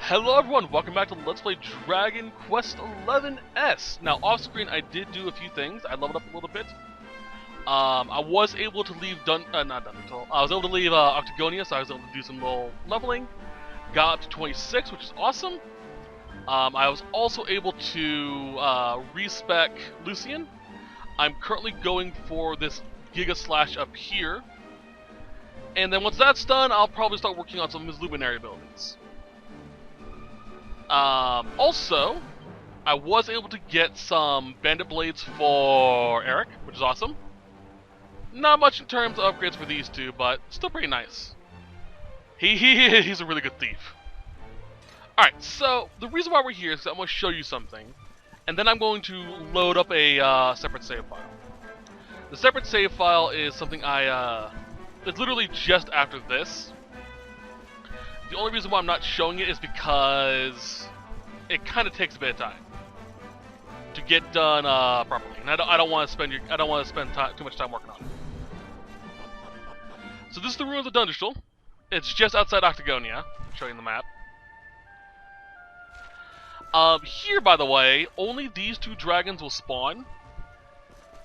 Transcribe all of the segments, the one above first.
Hello everyone, welcome back to Let's Play Dragon Quest XI S. Now off screen I did do a few things. I leveled up a little bit. I was able to leave I was able to leave Octagonia, so I was able to do some little leveling. Got up to 26, which is awesome. I was also able to respec Lucian. I'm currently going for this Giga Slash up here. And then once that's done, I'll probably start working on some of his Lumminary abilities. Also, I was able to get some bandit blades for Eric, which is awesome. Not much in terms of upgrades for these two, but still pretty nice. He's a really good thief. Alright, so the reason why we're here is that I'm going to show you something, and then I'm going to load up a separate save file. The separate save file is something it's literally just after this. The only reason why I'm not showing it is because it kind of takes a bit of time to get done properly, and I don't want to spend too much time working on it. So this is the ruins of Dandrasil. It's just outside Octagonia. I'll show you the map. Here, by the way, only these two dragons will spawn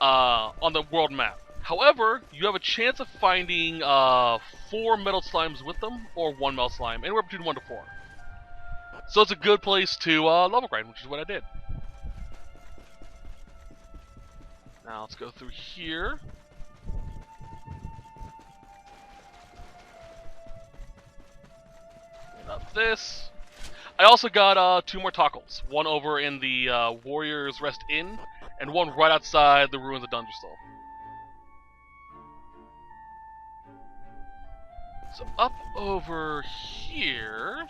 on the world map. However, you have a chance of finding 4 metal slimes with them, or 1 metal slime, anywhere between 1 to 4. So it's a good place to level grind, which is what I did. Now let's go through here. Get up this. I also got 2 more Tockles. One over in the Warriors Rest Inn, and one right outside the ruins of Dandrasil. So up over here,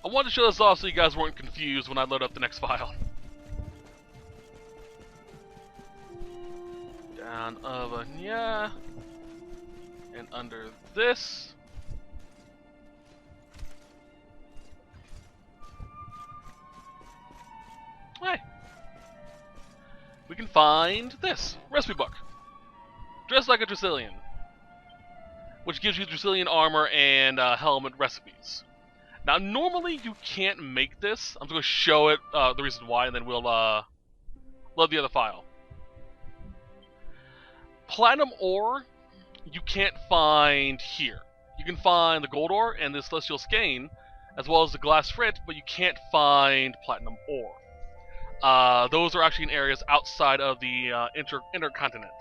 I wanted to show this off so you guys weren't confused when I load up the next file. Down over here, and under this. Hey, we can find this recipe book. Dress like a Dracilian, which gives you Dracilian armor and helmet recipes. Now, normally you can't make this. I'm going to show it the reason why, and then we'll load the other file. Platinum ore, you can't find here. You can find the gold ore and the celestial skein, as well as the glass frit, but you can't find platinum ore. Those are actually in areas outside of the intercontinent.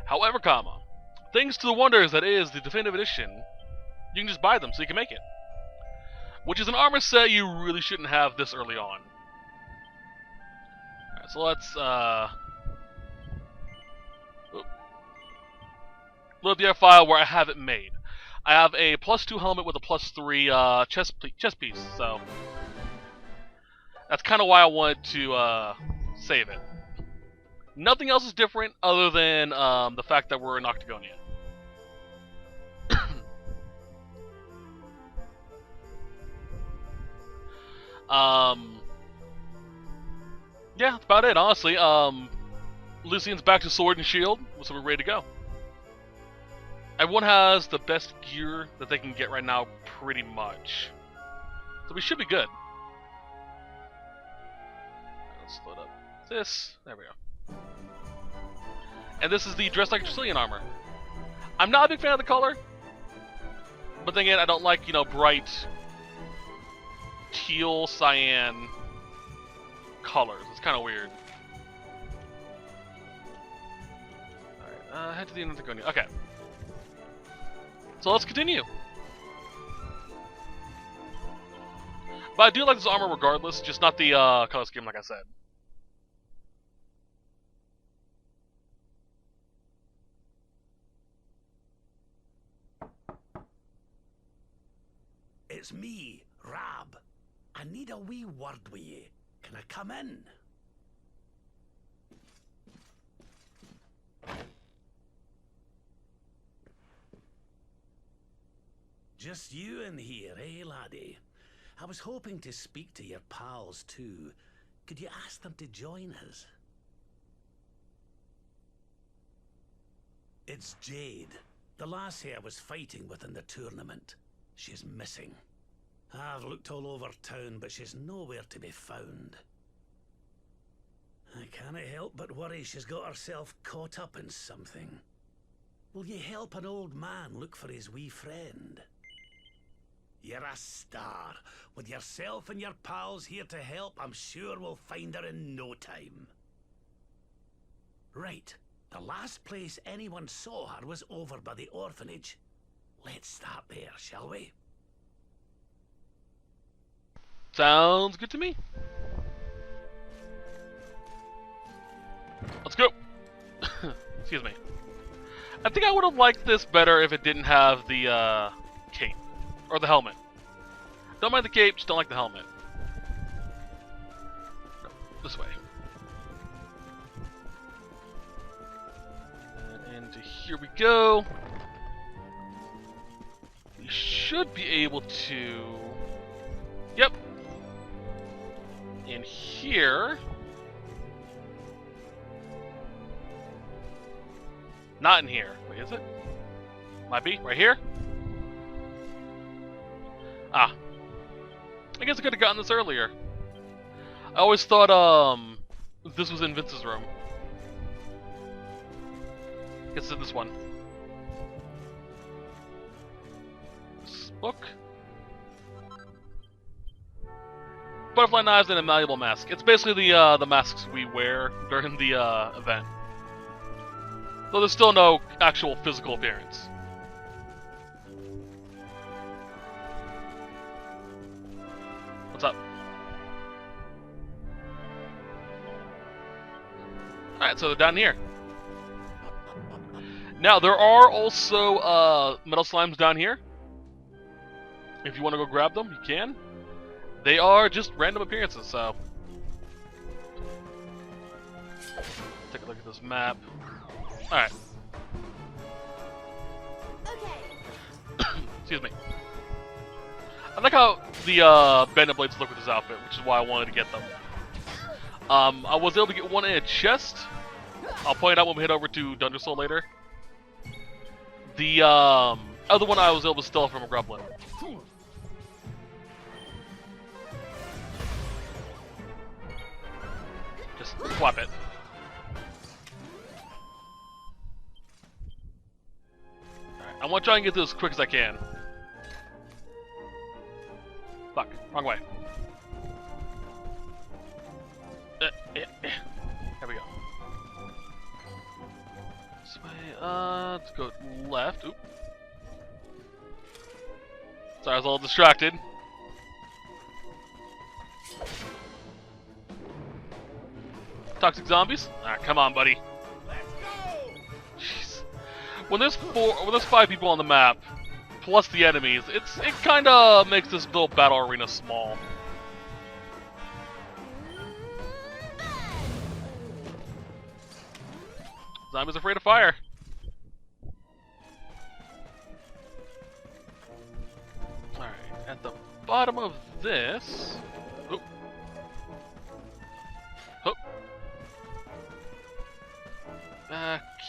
However, thanks to the wonders that is the definitive edition, you can just buy them so you can make it. Which is an armor set you really shouldn't have this early on. Alright, so let's load the other file where I have it made. I have a +2 helmet with a +3 chest piece, so that's kind of why I wanted to save it. Nothing else is different other than the fact that we're in Octagonia. Yeah, that's about it, honestly. Lucian's back to sword and shield, so we're ready to go. Everyone has the best gear that they can get right now, pretty much. So we should be good. Let's load up this. There we go. And this is the Dress Like a Dracilian armor. I'm not a big fan of the color, but then again, I don't like, bright teal cyan colors. It's kind of weird. Alright, head to the Octagonia. Okay. So let's continue. But I do like this armor regardless, just not the color scheme like I said. It's me, Rab. I need a wee word with you. Can I come in? Just you in here, eh, laddie? I was hoping to speak to your pals too. Could you ask them to join us? It's Jade, The lassie I was fighting with in the tournament. She's missing. I've looked all over town, but she's nowhere to be found. I can't help but worry she's got herself caught up in something. Will you help an old man look for his wee friend? You're a star. With yourself and your pals here to help, I'm sure we'll find her in no time. Right. The last place anyone saw her was over by the orphanage. Let's start there, shall we? Sounds good to me. Let's go. Excuse me. I think I would have liked this better if it didn't have the cape or the helmet. Don't mind the cape, just don't like the helmet. No, this way. And into here we go. We should be able to. Yep. In here. Not in here. Wait, is it? Might be. Right here? Ah. I guess I could have gotten this earlier. I always thought, this was in Vince's room. Guess it's this one. This book. Butterfly knives and a malleable mask. It's basically the masks we wear during the event. Though there's still no actual physical appearance. What's up? Alright, so they're down here. Now, there are also metal slimes down here. If you want to go grab them, you can. They are just random appearances, so. Take a look at this map. Alright. Okay. Excuse me. I like how the bandit blades look with this outfit, which is why I wanted to get them. I was able to get one in a chest. I'll point it out when we head over to Dandrasil later. The other one I was able to steal from a grublin. Just swap it. Alright, I want to try and get this as quick as I can. Fuck, wrong way. There we go. This way, let's go left. Oop. Sorry, I was a little distracted. Toxic zombies? Alright, come on, buddy. Let's go! Jeez. When there's 5 people on the map, plus the enemies, it kind of makes this little battle arena small. Zombies afraid of fire. Alright, at the bottom of this. Oh. Oh.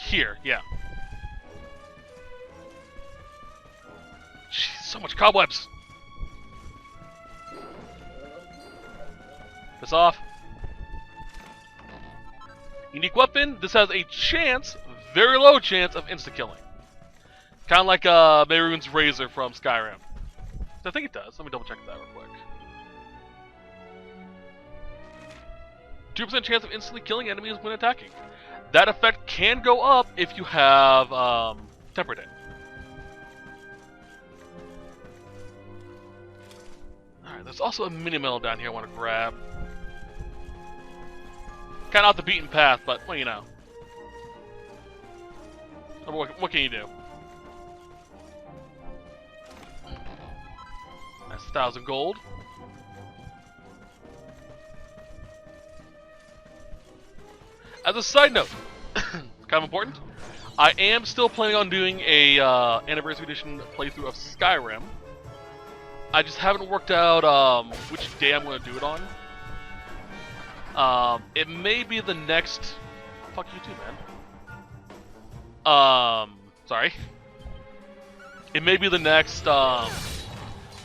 Here, yeah. Jeez, so much cobwebs. This off. Unique weapon. This has a chance, very low chance, of insta-killing. Kind of like Mehrunes' Razor from Skyrim. I think it does. Let me double check that real quick. 2% chance of instantly killing enemies when attacking. That effect can go up if you have tempered it. Alright, there's also a mini metal down here I want to grab. Kind of off the beaten path, but, well, you know. What can you do? That's 1,000 gold. As a side note, kind of important, I am still planning on doing a Anniversary Edition playthrough of Skyrim. I just haven't worked out which day I'm going to do it on. It may be the next... Fuck you too, man. Sorry. it may be the next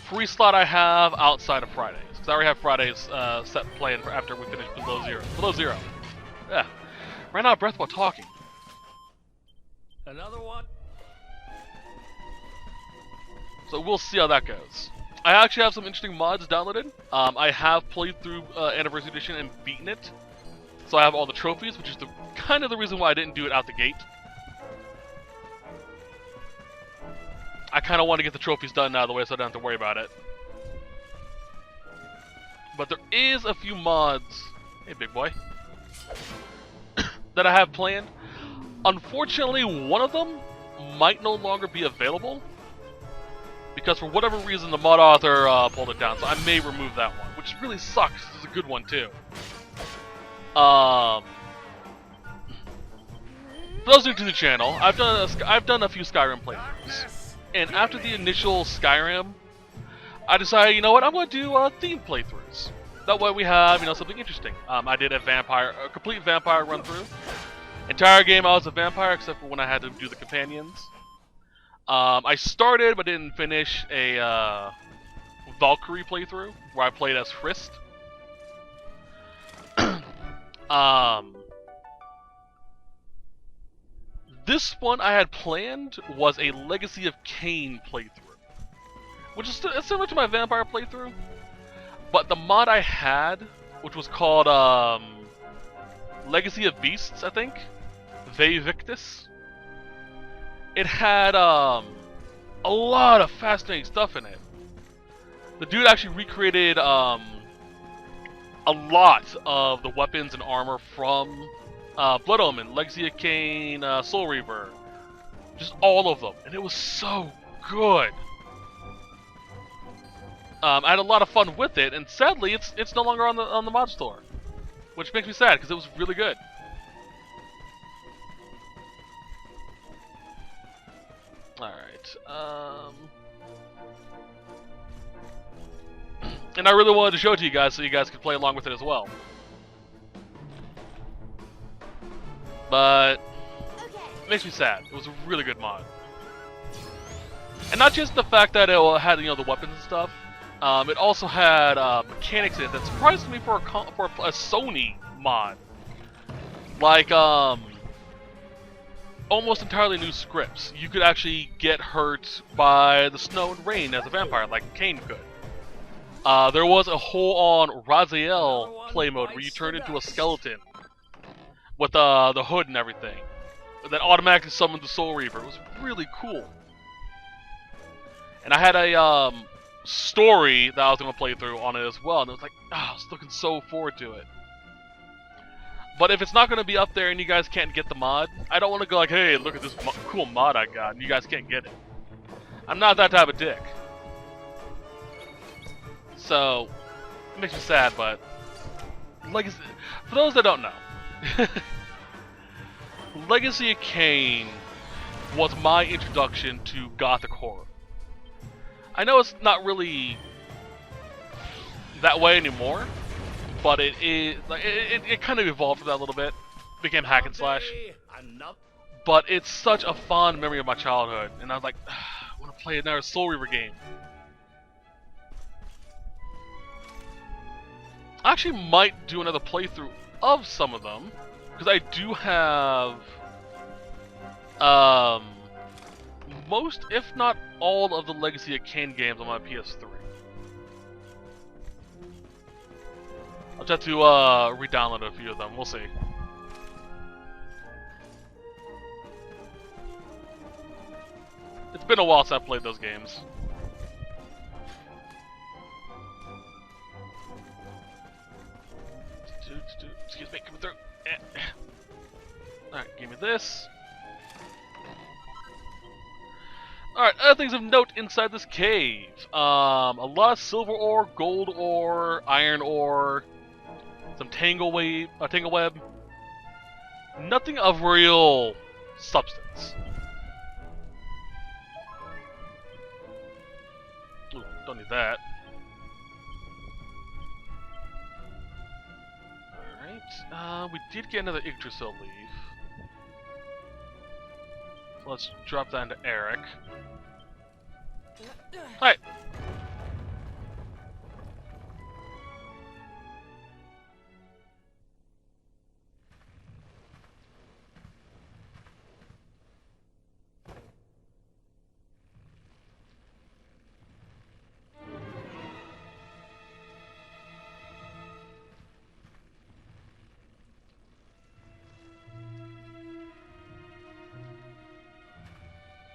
free slot I have outside of Fridays. Because I already have Fridays set playing for after we finish Below Zero. Below Zero. Yeah. Ran out of breath while talking. Another one? So we'll see how that goes. I actually have some interesting mods downloaded. I have played through Anniversary Edition and beaten it. So I have all the trophies, which is kind of the reason why I didn't do it out the gate. I kind of want to get the trophies done out of the way so I don't have to worry about it. But there is a few mods, hey big boy, that I have planned. Unfortunately, one of them might no longer be available because for whatever reason the mod author pulled it down, so I may remove that one, which really sucks. It's a good one too. For those new to the channel, I've done a few Skyrim playthroughs, and after the initial Skyrim, I decided, you know what, I'm going to do themed playthroughs. That way we have, something interesting. I did a complete vampire run through. Entire game I was a vampire except for when I had to do the companions. I started but didn't finish a Valkyrie playthrough where I played as Frist. This one I had planned was a Legacy of Kain playthrough, which is similar to my vampire playthrough, but the mod I had, which was called Legacy of Beasts, I think, Ve Victus, it had a lot of fascinating stuff in it. The dude actually recreated a lot of the weapons and armor from Blood Omen, Legacy of Kain, Soul Reaver, just all of them, and it was so good. I had a lot of fun with it, and sadly, it's no longer on the mod store, which makes me sad because it was really good. All right. And I really wanted to show it to you guys so you guys could play along with it as well. But it makes me sad. It was a really good mod. And not just the fact that it had, the weapons and stuff. It also had mechanics in it that surprised me for a Sony mod. Like, almost entirely new scripts. You could actually get hurt by the snow and rain as a vampire, like Kain could. There was a whole-on Raziel play mode where you turned into a skeleton with the hood and everything that automatically summoned the Soul Reaver. It was really cool. And I had a story that I was going to play through on it as well, and it was like, I was looking so forward to it. But if it's not going to be up there and you guys can't get the mod, I don't want to go like, hey, look at this cool mod I got, and you guys can't get it. I'm not that type of dick. So, it makes me sad, but Legacy, for those that don't know, Legacy of Kain was my introduction to gothic horror. I know it's not really that way anymore, but it is like it kind of evolved from that a little bit, became hack and slash. But it's such a fond memory of my childhood, and I was like, I want to play another Soul Reaver game. I actually might do another playthrough of some of them, because I do have most, if not all, of the Legacy of Kain games on my PS3. I'll just have to re-download a few of them. We'll see. It's been a while since I've played those games. Excuse me, coming through. Alright, give me this. Alright, other things of note inside this cave. A lot of silver ore, gold ore, iron ore, some tangle web. Nothing of real substance. Ooh, don't need that. Alright, we did get another Yggdrasil leaf. So let's drop that into Eric. Alright.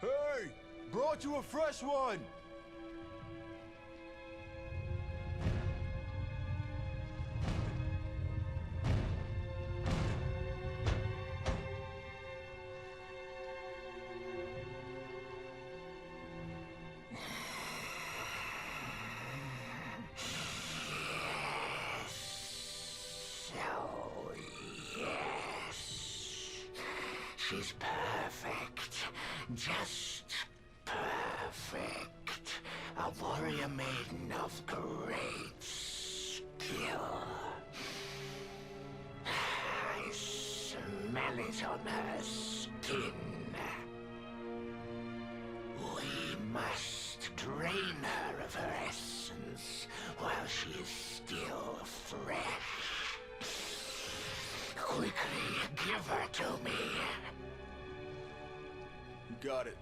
Hey! Brought you a fresh one! Oh, yes. She's perfect. Just perfect. A warrior maiden of great skill. I smell it on her skin. We must drain her of her essence while she is still fresh. Quickly, give her to me. Got it.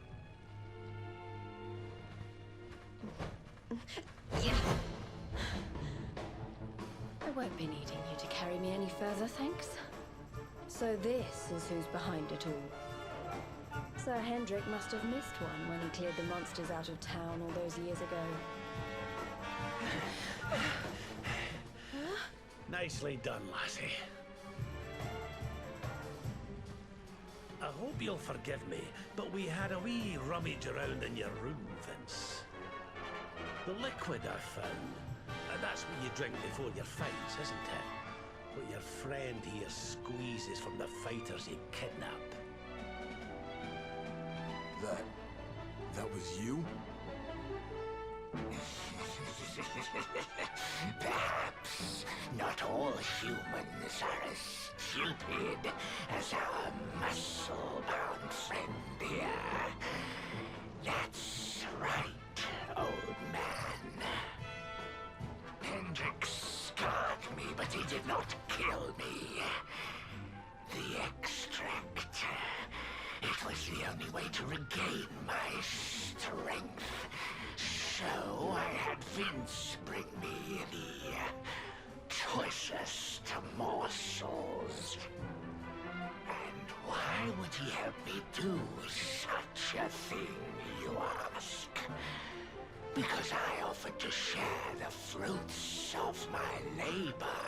I won't be needing you to carry me any further, thanks. So this is who's behind it all. Sir Hendrik must have missed one when he cleared the monsters out of town all those years ago. Nicely done, lassie. I hope you'll forgive me, but we had a wee rummage around in your room, Vince. The liquid I found, that's what you drink before your fights, isn't it? What your friend here squeezes from the fighters he kidnapped. That was you? Perhaps not all humans are as stupid as our muscle-bound friend here. That's right, old man. Hendrik scarred me, but he did not kill me. The extract. It was the only way to regain my strength. So I had Vince bring me the choicest morsels. And why would he have me do such a thing, you ask? Because I offered to share the fruits of my labor,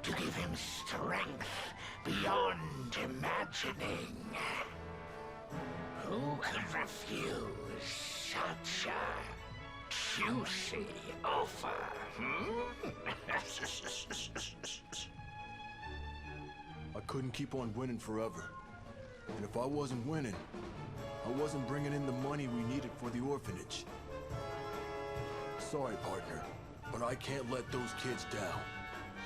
to give him strength beyond imagining. Who could refuse such a juicy offer, I couldn't keep on winning forever. And if I wasn't winning, I wasn't bringing in the money we needed for the orphanage. Sorry, partner, but I can't let those kids down.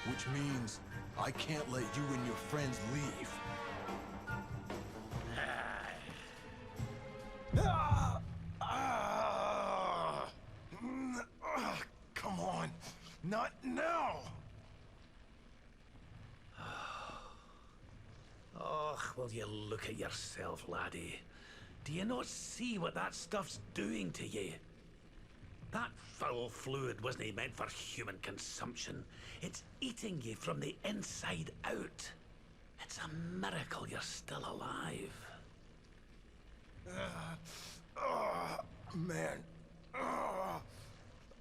Which means I can't let you and your friends leave. Come on, not now! Oh, will you look at yourself, laddie? Do you not see what that stuff's doing to you? That foul fluid wasn't meant for human consumption. It's eating you from the inside out. It's a miracle you're still alive. Man.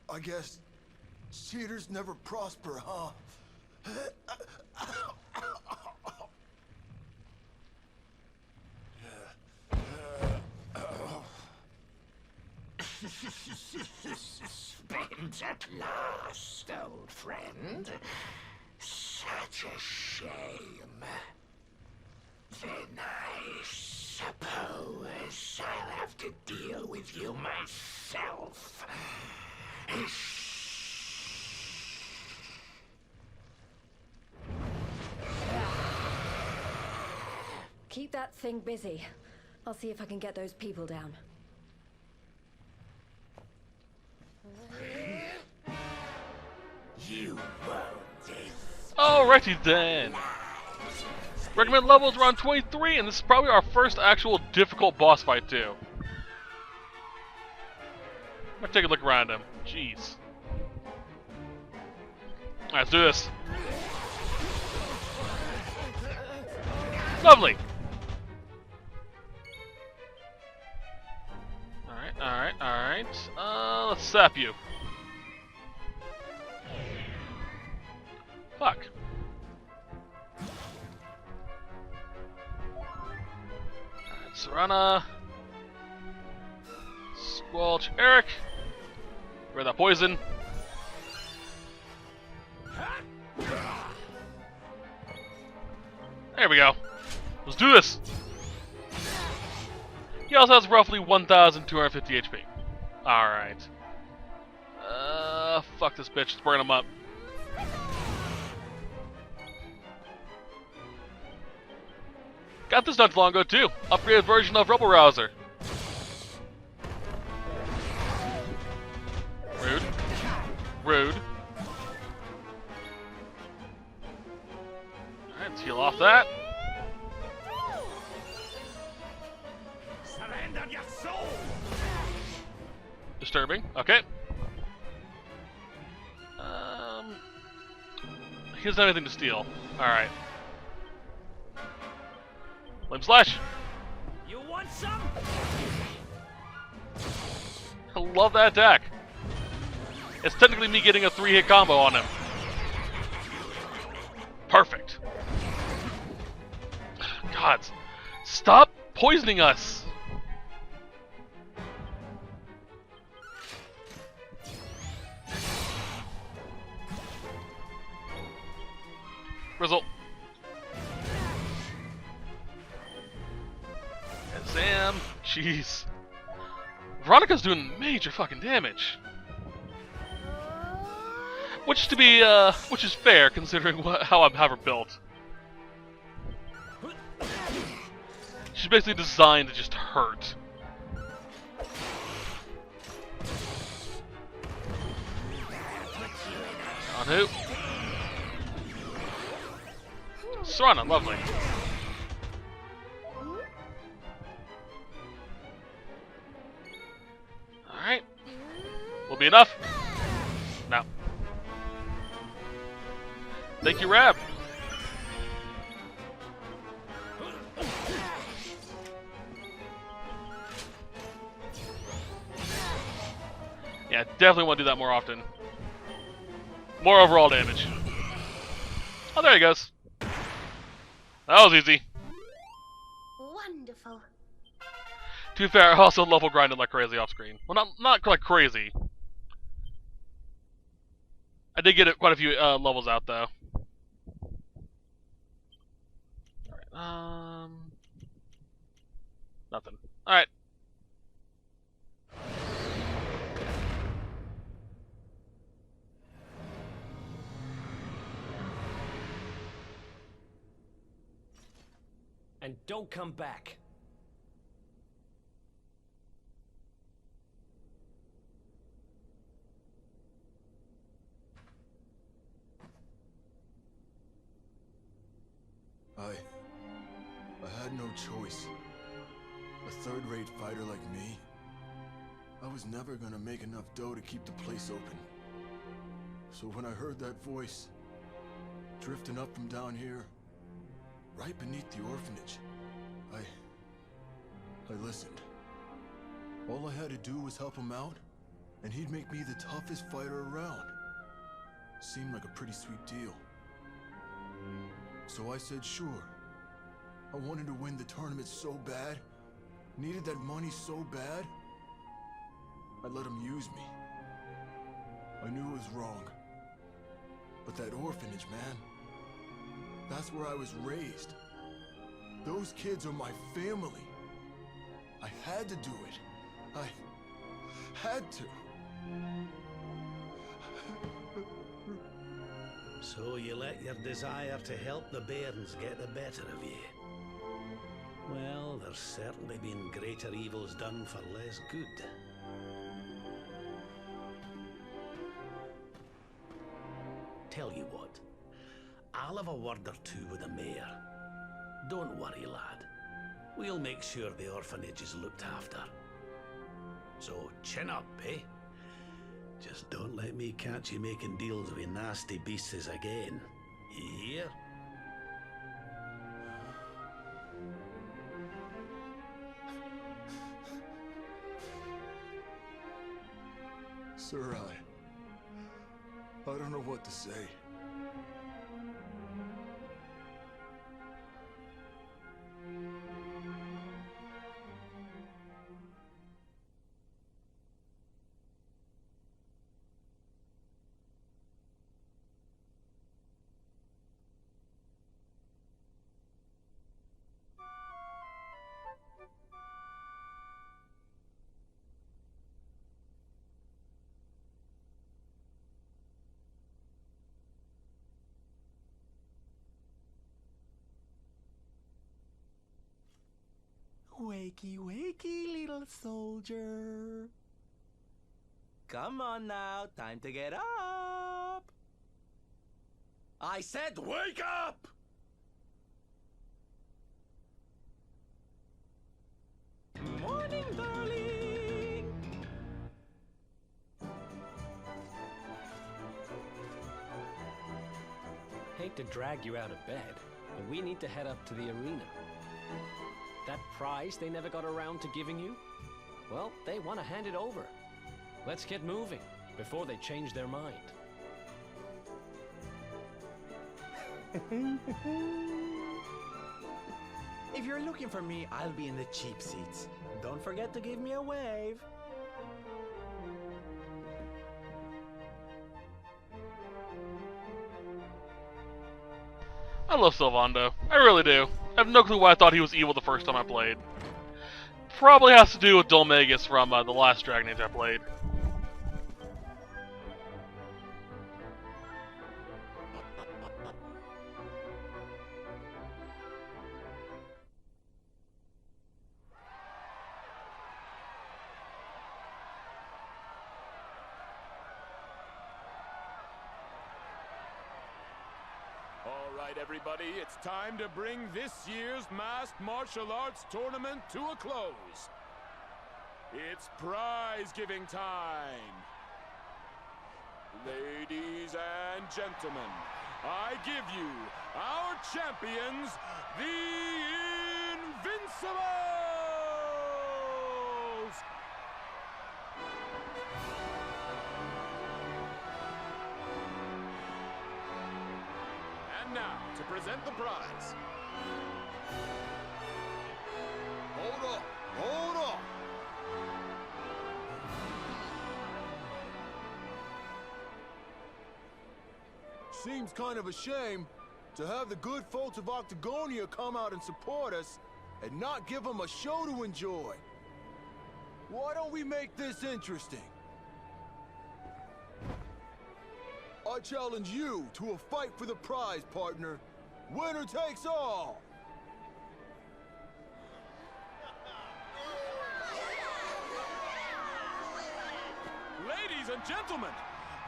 I guess cheaters never prosper, huh? Spent at last, old friend. Such a shame. Then I suppose I'll have to deal with you myself. Keep that thing busy. I'll see if I can get those people down. You won't. Alrighty then. Recommended levels around 23, and this is probably our first actual difficult boss fight too. Let's take a look around him. Jeez. Alright, let's do this. Lovely. Alright. Let's sap you. Fuck. Alright, Serana. Squelch Eric. Wear that poison. There we go. Let's do this. He also has roughly 1,250 HP. Alright. Fuck this bitch. Let's burn him up. Got this not too long ago too. Upgraded version of Rebel Rouser. Rude. Rude. Alright, let's heal off that. Surrender your soul. Disturbing. Okay. He doesn't have anything to steal. Alright. Flame Slash. You want some? I love that attack. It's technically me getting a 3-hit combo on him. Perfect. God, stop poisoning us. Result. And Sam, jeez. Veronica's doing major fucking damage. Which is fair considering how I have her built. She's basically designed to just hurt. On who? Serana, lovely. Alright. Will be enough? No. Thank you, Rab. Yeah, definitely want to do that more often. More overall damage. Oh, there he goes. That was easy. Wonderful. To be fair, I also level grinded like crazy off screen. Well, not like crazy. I did get quite a few levels out though. Alright, nothing. Alright. And don't come back. I had no choice. A third-rate fighter like me, I was never gonna make enough dough to keep the place open. So when I heard that voice, drifting up from down here, right beneath the orphanage, I listened. All I had to do was help him out, and he'd make me the toughest fighter around. Seemed like a pretty sweet deal. So I said sure. I wanted to win the tournament so bad, needed that money so bad, I let him use me. I knew it was wrong. But that orphanage, man, that's where I was raised. Those kids are my family. I had to do it. I had to. So you let your desire to help the bairns get the better of you. Well, there's certainly been greater evils done for less good. tell you what. I'll have a word or two with the mayor. Don't worry, lad. We'll make sure the orphanage is looked after. So, chin up, eh? Just don't let me catch you making deals with nasty beasts again. You hear? Sir, I don't know what to say. Wakey, wakey, little soldier. Come on now, time to get up. I said wake up! Morning, darling. Hate to drag you out of bed, but we need to head up to the arena. That prize they never got around to giving you? Well, they want to hand it over. Let's get moving before they change their mind. If you're looking for me, I'll be in the cheap seats. Don't forget to give me a wave. I love Sylvando. I really do. I have no clue why I thought he was evil the first time I played. Probably has to do with Dolmagus from the last Dragon Age I played. Alright everybody, it's time to bring this year's Masked Martial Arts Tournament to a close. It's prize-giving time. Ladies and gentlemen, I give you our champions, the Invincibles! And now, to present the prize. Hold up! Hold up! Seems kind of a shame to have the good folks of Octagonia come out and support us and not give them a show to enjoy. Why don't we make this interesting? I challenge you to a fight for the prize, partner. Winner takes all! Ladies and gentlemen,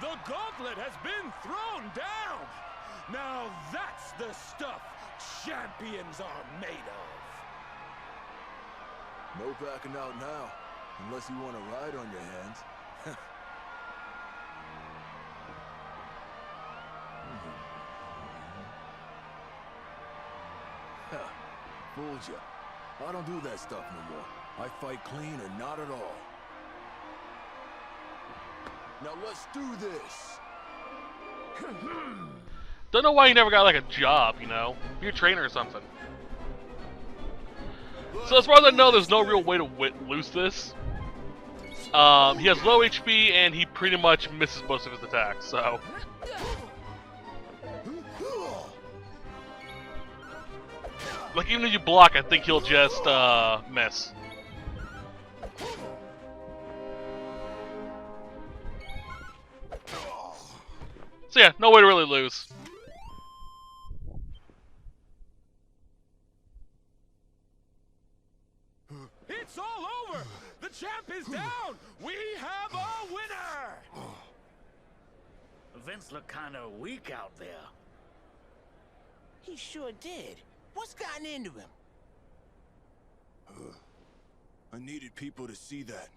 the gauntlet has been thrown down! Now that's the stuff champions are made of! No backing out now, unless you want to ride on your hands. Fooled ya. I don't do that stuff no more. I fight clean or not at all. Now let's do this. Don't know why you never got like a job, you know? Be a trainer or something. So as far as I know, there's no real way to lose this. He has low HP and he pretty much misses most of his attacks, so... Like, even if you block, I think he'll just, miss. So yeah, no way to really lose. It's all over! The champ is down! We have a winner! Vince looked kind of weak out there. He sure did. What's gotten into him? I needed people to see that.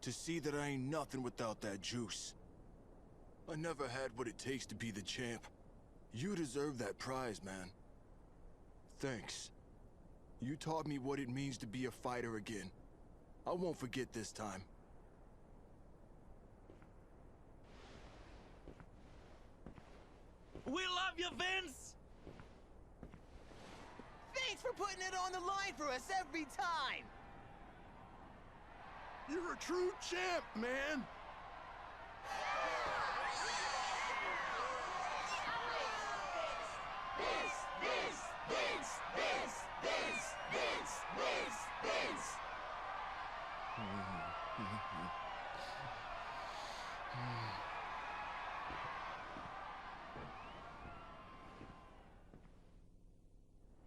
To see that I ain't nothing without that juice. I never had what it takes to be the champ. You deserve that prize, man. Thanks. You taught me what it means to be a fighter again. I won't forget this time. We love you, Vince! Thanks for putting it on the line for us every time! You're a true champ, man!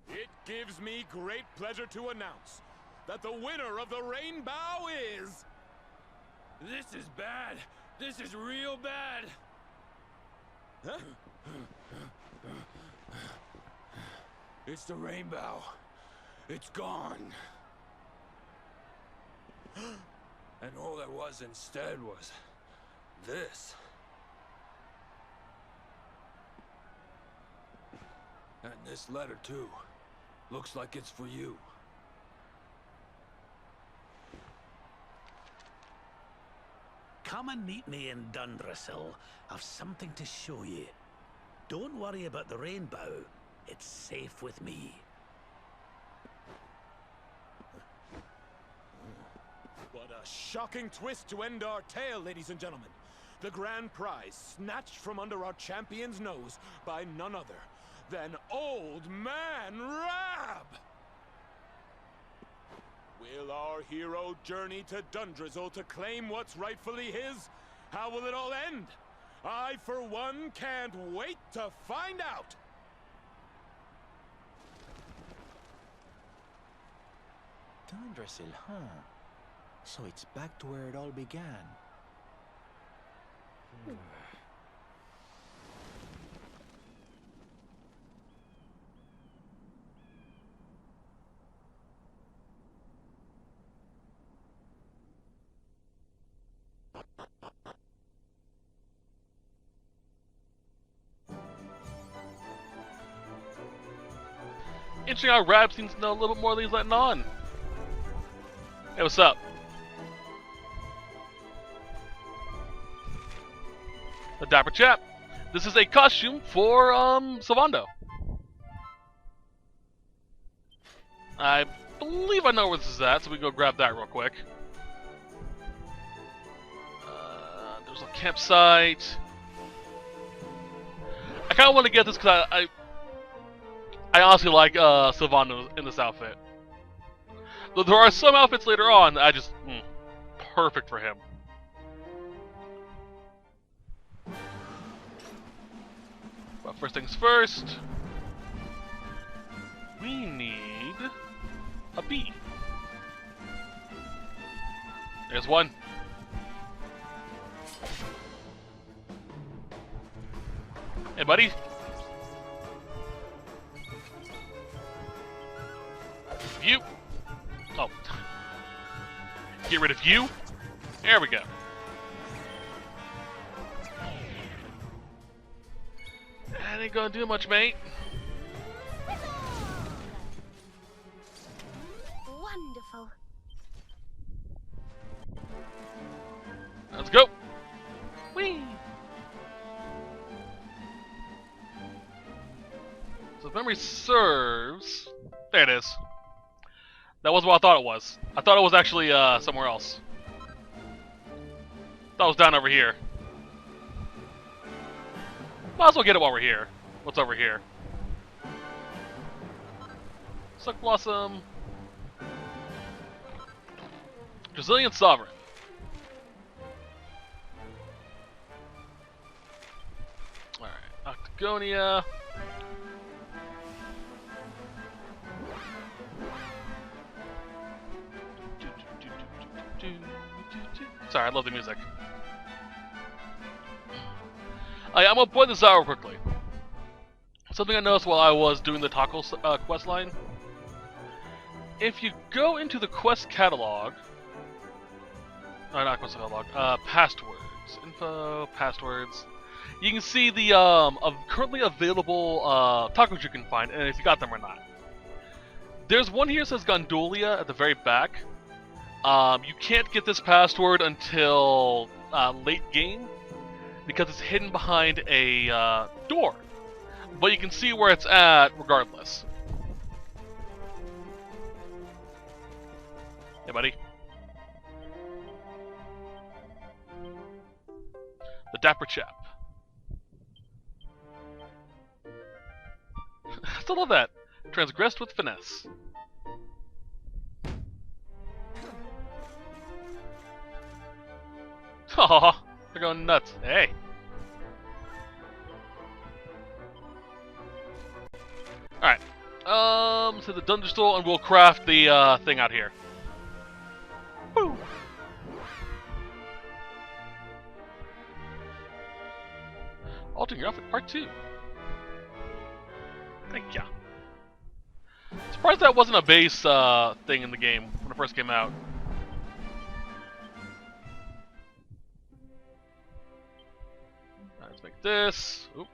It gives me great pleasure to announce that the winner of the Rainbow is... This is bad. This is real bad. Huh? It's the rainbow. It's gone. And all there was instead was this. And this letter too. Looks like it's for you. Come and meet me in Dandrasil. I've something to show you. Don't worry about the rainbow. It's safe with me. What a shocking twist to end our tale, ladies and gentlemen. The grand prize snatched from under our champion's nose by none other than Old Man Rab! Will our hero journey to Dandrasil to claim what's rightfully his? How will it all end? I, for one, can't wait to find out! Dandrasil, huh? So it's back to where it all began. Interesting how Rab seems to know a little more than he's letting on. Hey, what's up? A dapper chap. This is a costume for, Savando. I believe I know where this is at, so we can go grab that real quick. There's a campsite. I kind of want to get this because I honestly like Savando in this outfit. Though there are some outfits later on that I just perfect for him. But first things first, we need a bee. There's one. Hey, buddy. You. Oh. Get rid of you. There we go. That ain't gonna do much, mate. Wonderful. Let's go. Whee! So if memory serves, there it is. That wasn't what I thought it was. I thought it was actually somewhere else. Thought it was down over here. Might as well get it while we're here. What's over here? Suck Blossom. Brazilian Sovereign. Alright, Octagonia. Sorry, I love the music. I'm gonna point this out real quickly. Something I noticed while I was doing the Tockles quest line. If you go into the quest catalog, not quest catalog, passwords, info, passwords, you can see the currently available tacos you can find, and if you got them or not. There's one here that says Gondolia at the very back. You can't get this password until late game because it's hidden behind a door. But you can see where it's at regardless. Hey, buddy. The Dapper Chap. I still love that. Transgressed with finesse. Aw, they're going nuts. Hey. Alright. To the Dandrasil, and we'll craft the thing out here. Woo! Altering your outfit, part 2. Thank ya. Surprised that wasn't a base thing in the game when it first came out. Let's make this. Oop.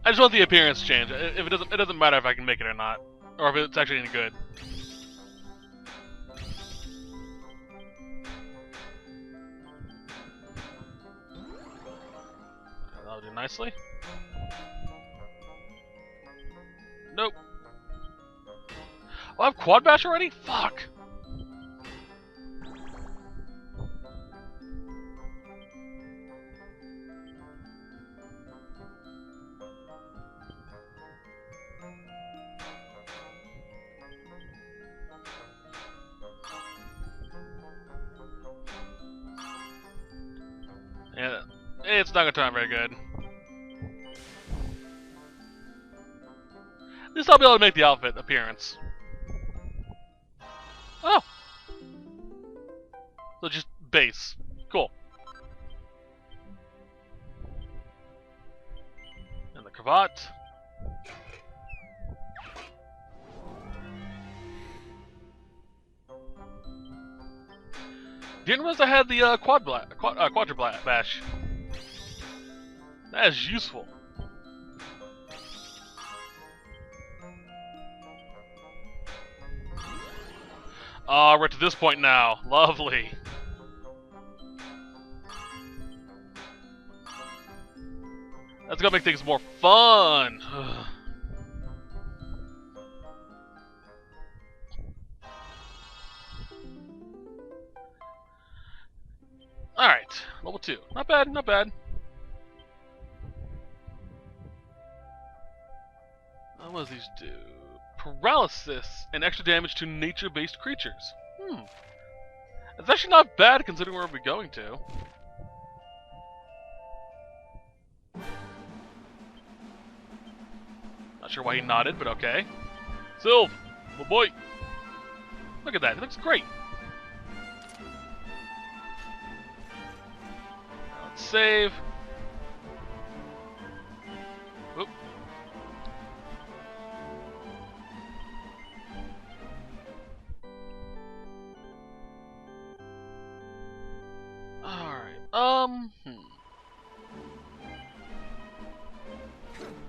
I just want the appearance change. If it doesn't matter if I can make it or not, or if it's actually any good. That'll do nicely. Nope. Oh, I have quad bash already? Fuck. Yeah, it's not gonna turn out very good. At least I'll be able to make the outfit appearance. Oh! So just base. Cool. And the cravat. Didn't realize I had the quadra bash. That is useful. Ah, we're to this point now. Lovely. That's gonna make things more fun. Alright, level 2. Not bad, not bad. What does these do? Paralysis and extra damage to nature-based creatures. It's actually not bad considering where we're going to. Not sure why he nodded, but okay. Sylv, my boy. Look at that, it looks great. Let's save. Oop. Alright,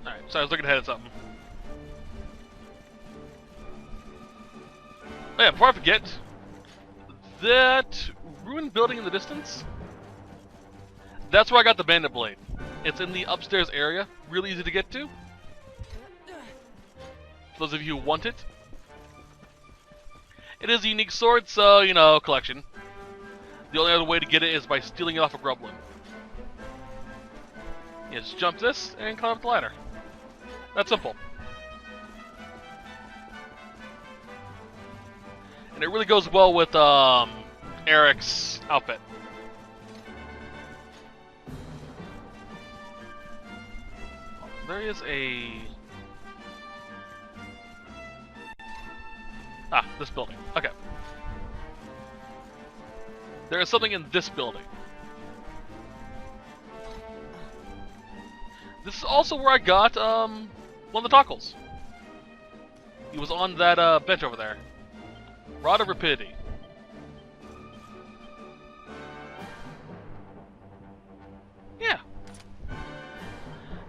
Alright, so I was looking ahead at something. Oh yeah, before I forget, that ruined building in the distance, that's where I got the bandit blade. It's in the upstairs area, really easy to get to. For those of you who want it. It is a unique sword, so, you know, collection. The only other way to get it is by stealing it off a grublin. You just jump this and climb up the ladder. That's simple. And it really goes well with Eric's outfit. There is a... Ah, this building. Okay. There is something in this building. This is also where I got one of the Tockles. He was on that bench over there. Rod of Rapidity. Yeah.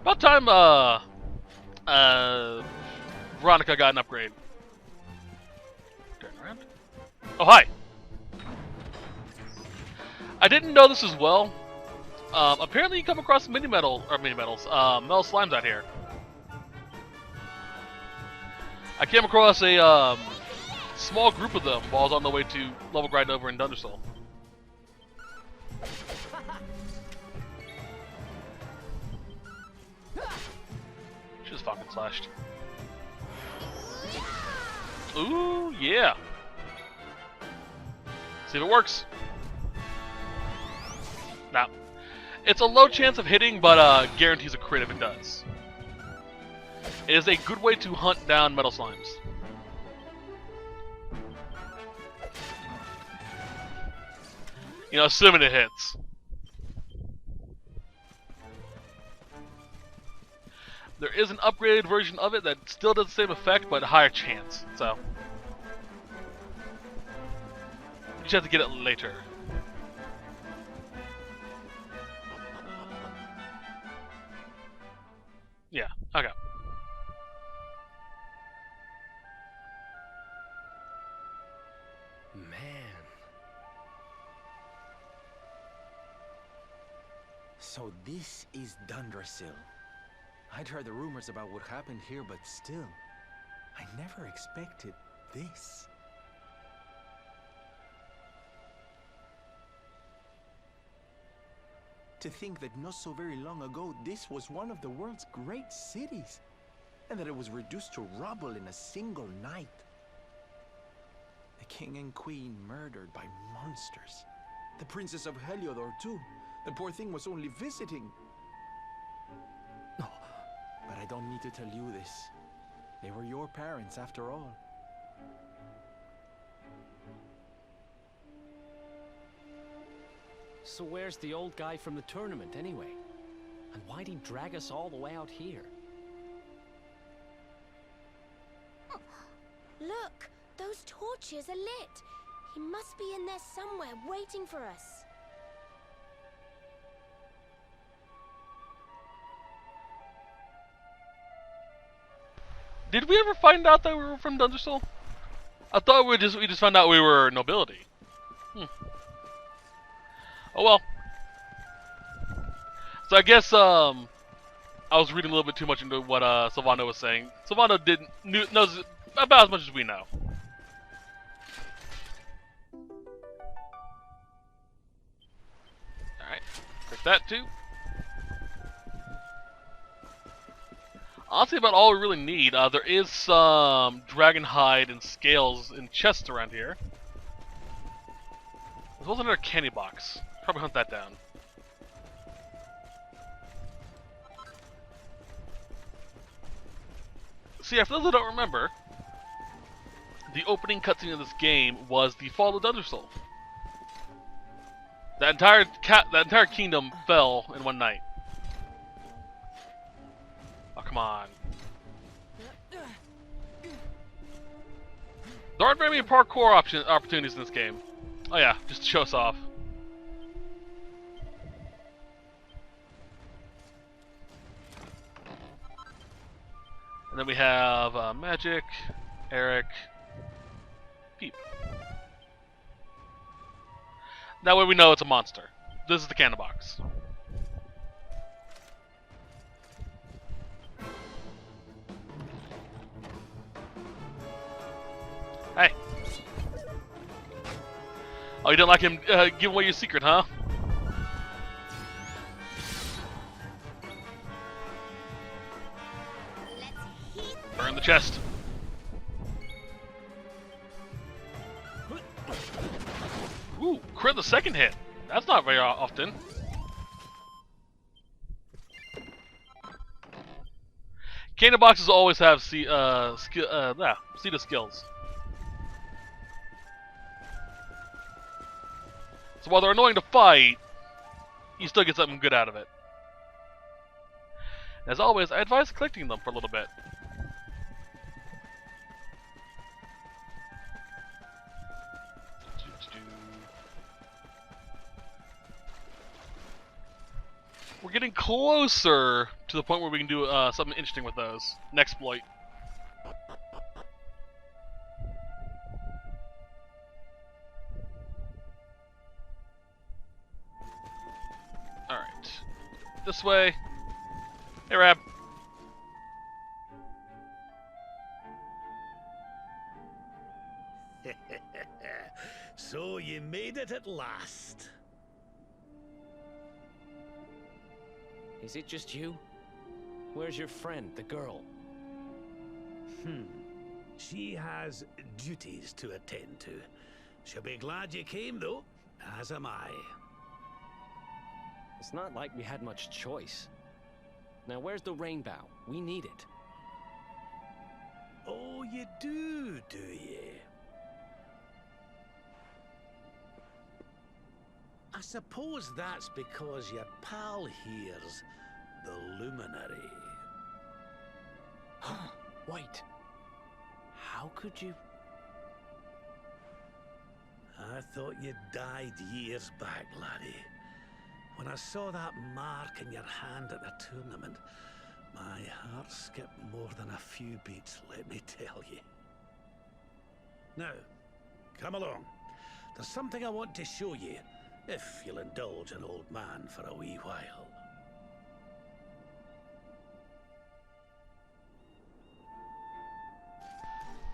About time Veronica got an upgrade. Turn around. Oh, hi. I didn't know this as well. Apparently you come across metal slimes out here. I came across a small group of them while I was on the way to level grind over in Dandrasil. Just fucking slashed. Ooh, yeah. See if it works. Now, it's a low chance of hitting, but guarantees a crit if it does. It is a good way to hunt down metal slimes. You know, assuming it hits. There is an upgraded version of it that still does the same effect, but a higher chance. So, you just have to get it later. Yeah, okay. Man. So this is Dandrasil. I'd heard the rumors about what happened here, but still, I never expected this. To think that not so very long ago, this was one of the world's great cities, and that it was reduced to rubble in a single night. The king and queen murdered by monsters. The princess of Heliodor, too. The poor thing was only visiting. But I don't need to tell you this. They were your parents, after all. So where's the old guy from the tournament, anyway? And why'd he drag us all the way out here? Look, those torches are lit. He must be in there somewhere, waiting for us. Did we ever find out that we were from Dandrasil? I thought we just found out we were nobility. Oh well. So I guess I was reading a little bit too much into what Sylvano was saying. Sylvano knows about as much as we know. Alright, take that too. Honestly, about all we really need. There is some dragon hide and scales in chests around here. As well as another candy box. Probably hunt that down. See, for those that don't remember, the opening cutscene of this game was the fall of Dandrasil. That entire kingdom fell in one night. Oh, come on. There aren't very many parkour opportunities in this game. Oh yeah, just to show us off. And then we have Magic, Eric, Peep. That way we know it's a monster. This is the cannon box. Hey. Oh, you didn't like him giving away your secret, huh? Burn the chest. Ooh, crit the second hit. That's not very often. Cannon boxes always have seed of skills. So while they're annoying to fight, you still get something good out of it. As always, I advise collecting them for a little bit. We're getting closer to the point where we can do something interesting with those. An exploit. Alright. This way. Hey, Rab. So you made it at last. Is it just you? Where's your friend, the girl? She has duties to attend to. She'll be glad you came, though, as am I. It's not like we had much choice. Now where's the rainbow? We need it. Oh, you do you? I suppose that's because your pal here's the Luminary. Wait. How could you... I thought you died years back, laddie. When I saw that mark in your hand at the tournament, my heart skipped more than a few beats, let me tell you. Now, come along. There's something I want to show you, if you'll indulge an old man for a wee while.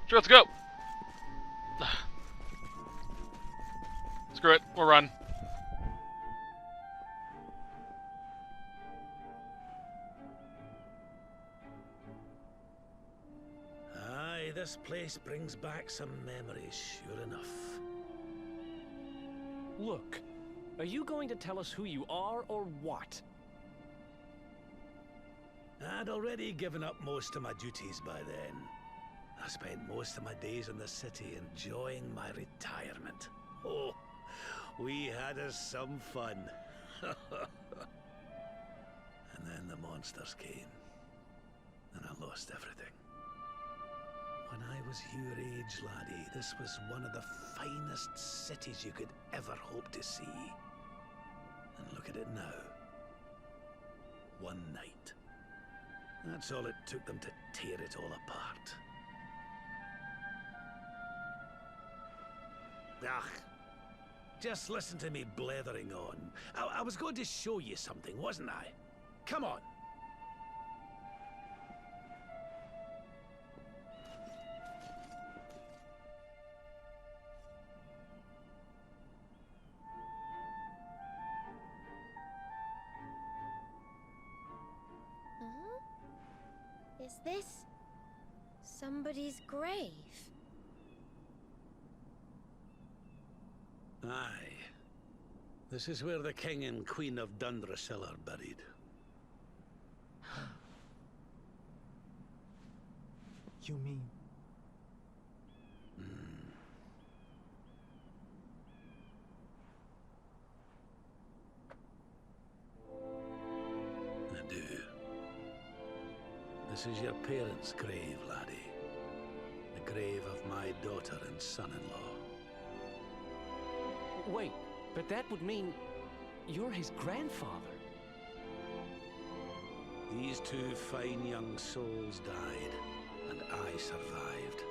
Sure, let's go. Screw it, we'll run. Aye, this place brings back some memories, sure enough. Look, are you going to tell us who you are or what? I'd already given up most of my duties by then. I spent most of my days in the city enjoying my retirement. Oh, we had us some fun. And then the monsters came, and I lost everything. When I was your age, laddie, this was one of the finest cities you could ever hope to see. And look at it now. One night. That's all it took them to tear it all apart. Ugh. Just listen to me blethering on. I was going to show you something, wasn't I? Come on. Is this somebody's grave? Aye. This is where the King and Queen of Dandrasil are buried. You mean... I do. This is your parents' grave, laddie. The grave of my daughter and son-in-law. Wait, but that would mean you're his grandfather. These two fine young souls died, and I survived.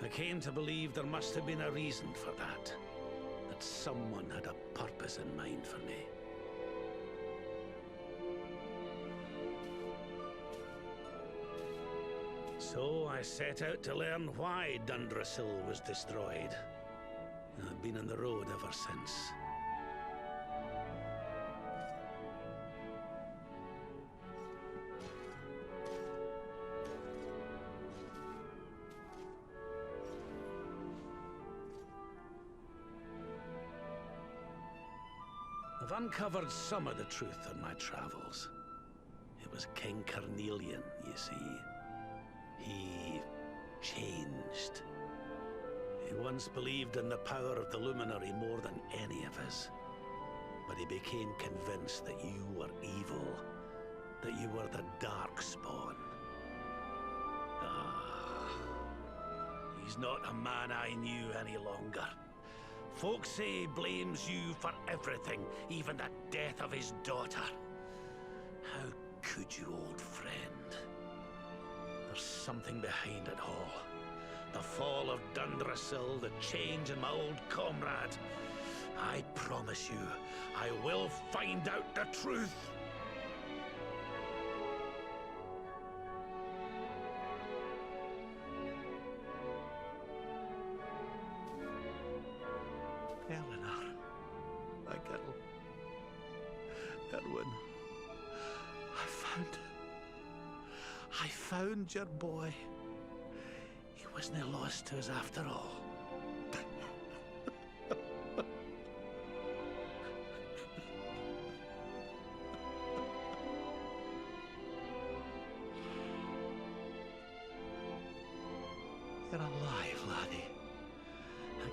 I came to believe there must have been a reason for that. That someone had a purpose in mind for me. So I set out to learn why Dandrasil was destroyed. I've been on the road ever since. I've uncovered some of the truth on my travels. It was King Carnelian, you see. He changed. He once believed in the power of the Luminary more than any of us. But he became convinced that you were evil, that you were the Darkspawn. Ah, he's not a man I knew any longer. Folks say he blames you for everything, even the death of his daughter. How could you, old friend? There's something behind it all. The fall of Dandrasil, the change in my old comrade. I promise you, I will find out the truth. Eleanor, my girl, Erwin, I found your boy. He wasn't lost to us after all. You're alive, laddie.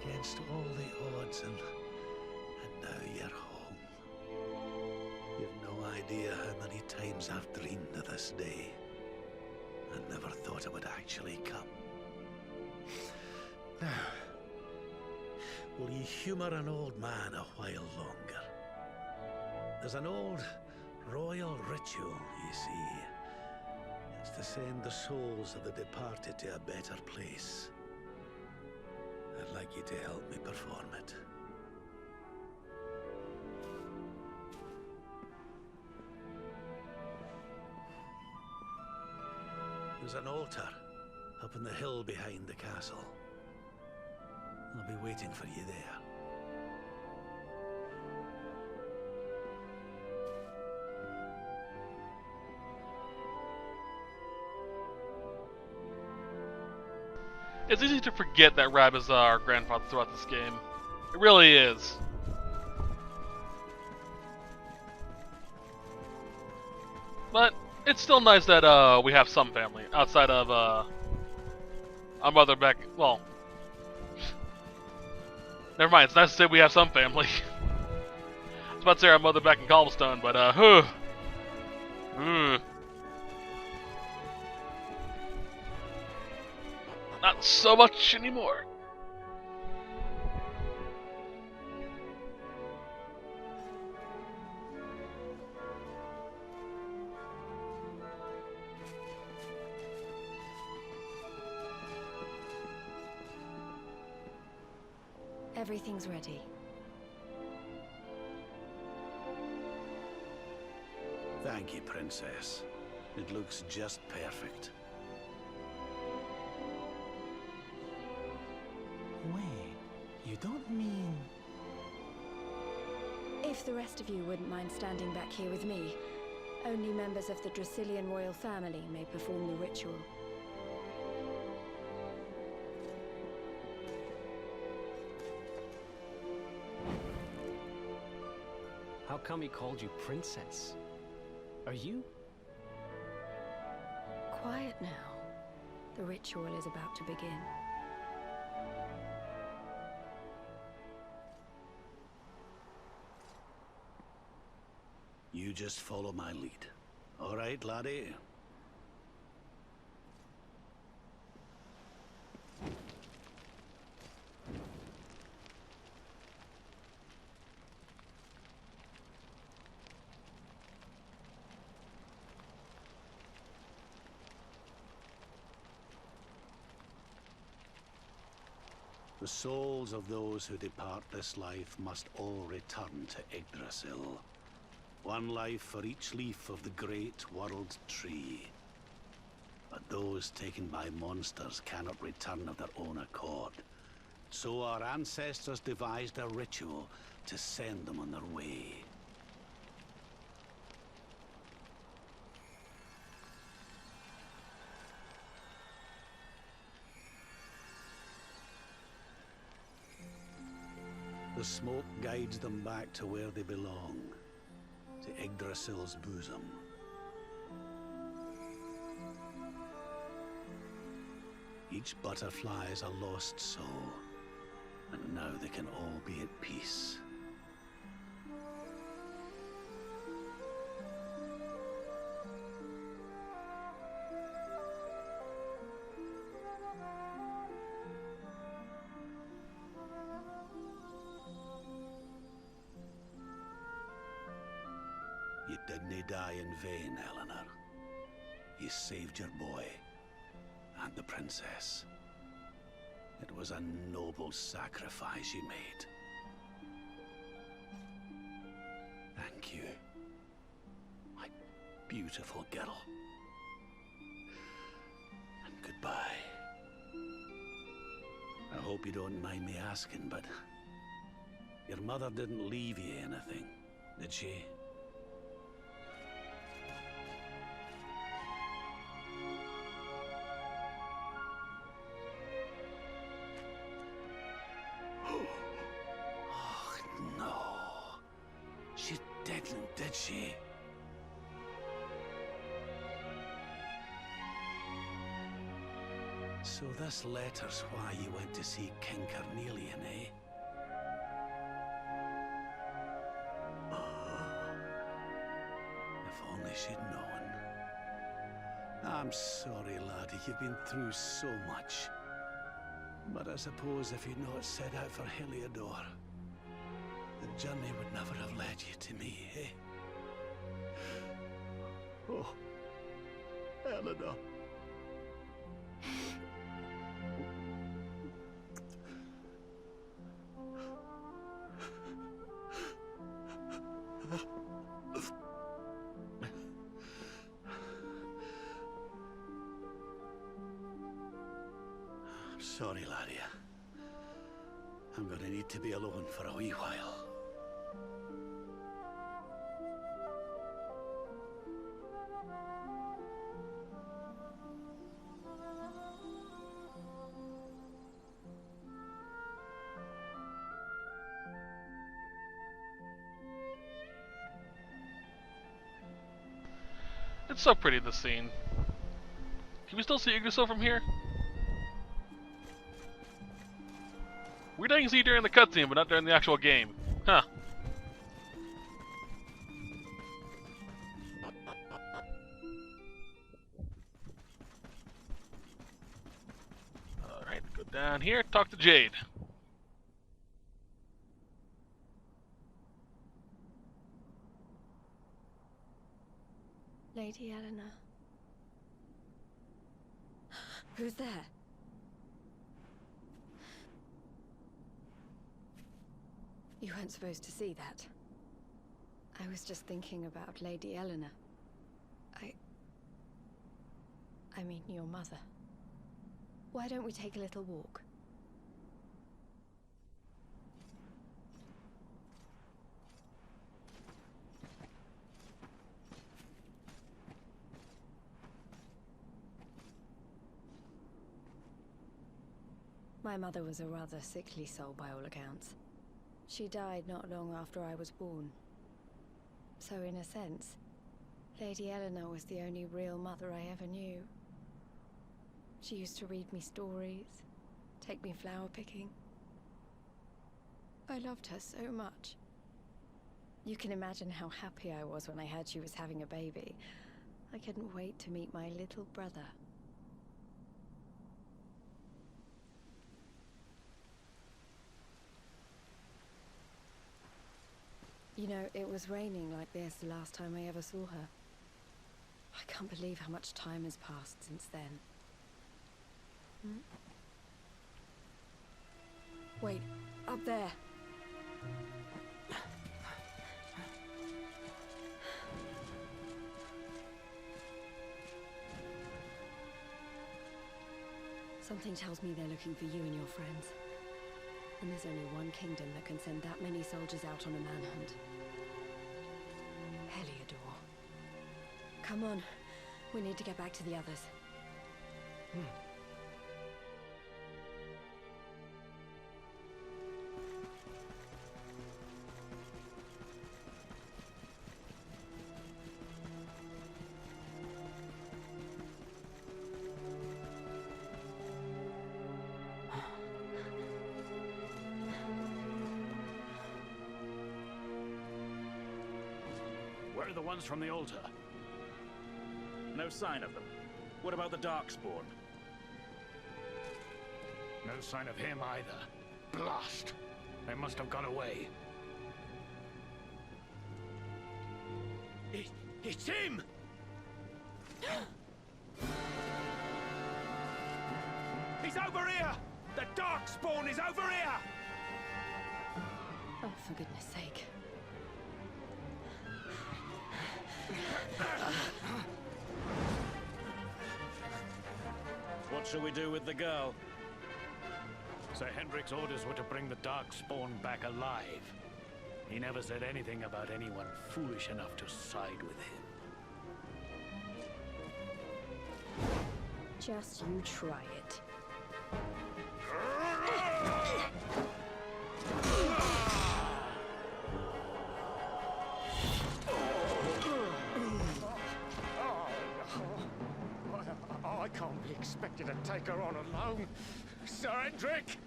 Against all the odds, and now you're home. You've no idea how many times I've dreamed of this day. I never thought it would actually come. Now, will you humour an old man a while longer? There's an old royal ritual, you see. It's to send the souls of the departed to a better place. I'd like you to help me perform it. There's an altar up on the hill behind the castle. I'll be waiting for you there. It's easy to forget that Rab is our grandfather throughout this game. It really is. But it's still nice that we have some family outside of our mother back. Well, never mind. It's nice to say we have some family. I was about to say our mother back in Cobblestone, but not so much anymore. Everything's ready. Thank you, Princess. It looks just perfect. Wait, you don't mean... If the rest of you wouldn't mind standing back here with me, only members of the Dracilian royal family may perform the ritual. How come he called you princess? Are you? Quiet now. The ritual is about to begin. You just follow my lead. All right, laddie? The souls of those who depart this life must all return to Yggdrasil. One life for each leaf of the great world tree. But those taken by monsters cannot return of their own accord. So our ancestors devised a ritual to send them on their way. The smoke guides them back to where they belong, to Yggdrasil's bosom. Each butterfly is a lost soul, and now they can all be at peace. You didn't die in vain, Eleanor. You saved your boy and the princess. It was a noble sacrifice you made. Thank you, my beautiful girl. And goodbye. I hope you don't mind me asking, but your mother didn't leave you anything, did she? Oh, no. She didn't, did she? So this letter's why you went to see King Carnelian, eh? If only she'd known. I'm sorry, laddie, you've been through so much. But I suppose if you'd not set out for Heliodor, the journey would never have led you to me, eh? Oh, Eleanor. I'm sorry, laddie. I'm gonna need to be alone for a wee while. It's so pretty, this scene. Can we still see Yggdrasil from here? Weird I can see during the cutscene, but not during the actual game. Huh. Alright, go down here, talk to Jade. Lady Eleanor. Who's there? You weren't supposed to see that. I was just thinking about Lady Eleanor. I mean, your mother. Why don't we take a little walk? My mother was a rather sickly soul by all accounts. She died not long after I was born. So in a sense, Lady Eleanor was the only real mother I ever knew. She used to read me stories, take me flower picking. I loved her so much. You can imagine how happy I was when I heard she was having a baby. I couldn't wait to meet my little brother. You know, it was raining like this the last time I ever saw her. I can't believe how much time has passed since then. Wait, up there. Something tells me they're looking for you and your friends. And there's only one kingdom that can send that many soldiers out on a manhunt. Heliodor. Come on. We need to get back to the others. Where are the ones from the altar? No sign of them. What about the Darkspawn? No sign of him either. Blast! They must have gone away. It It's him! He's over here! The Darkspawn is over here! Oh, for goodness sake. What shall we do with the girl? Sir Hendrik's orders were to bring the Darkspawn back alive. He never said anything about anyone foolish enough to side with him. Just you try it. I can't be expected to take her on alone. Sir Hendrik!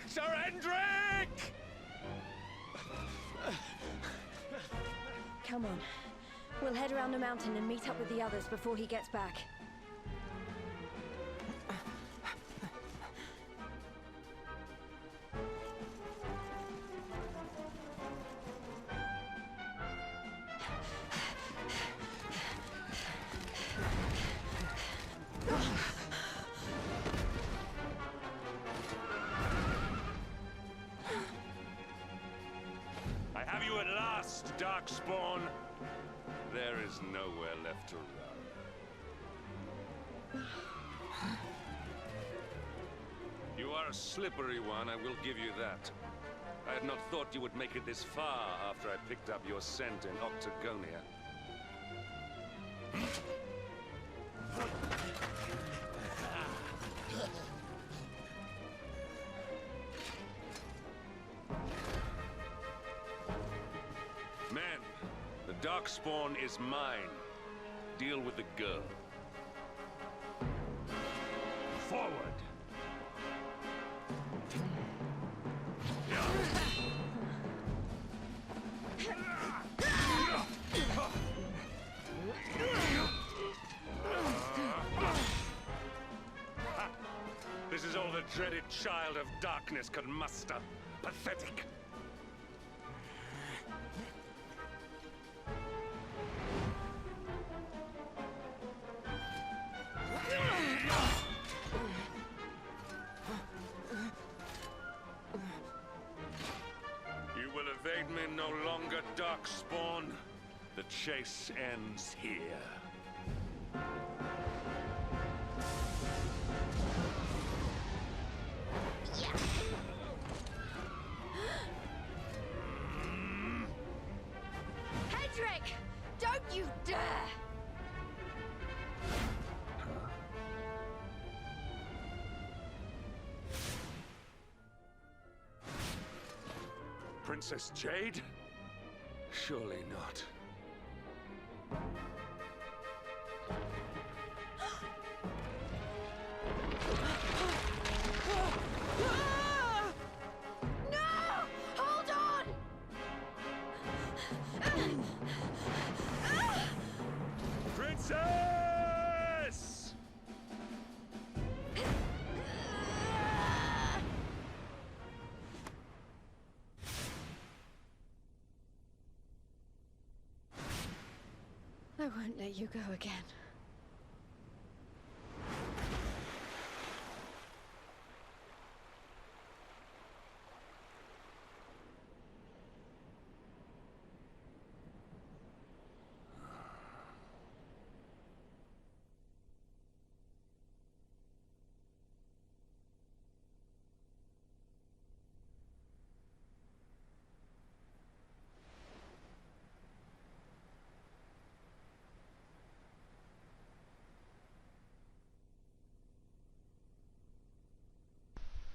Sir Hendrik! Come on. We'll head around the mountain and meet up with the others before he gets back. I have you at last, Darkspawn. There is nowhere left to run. You are a slippery one, I will give you that. I had not thought you would make it this far after I picked up your scent in Octagonia. Men, the Darkspawn is mine. Deal with the girl. Forward! This is all the dreaded child of darkness could muster. Pathetic. You will evade me no longer, Darkspawn. The chase ends here. Hendrik! Don't you dare! Princess Jade? Surely not. No! Hold on! Princess! I won't let you go again.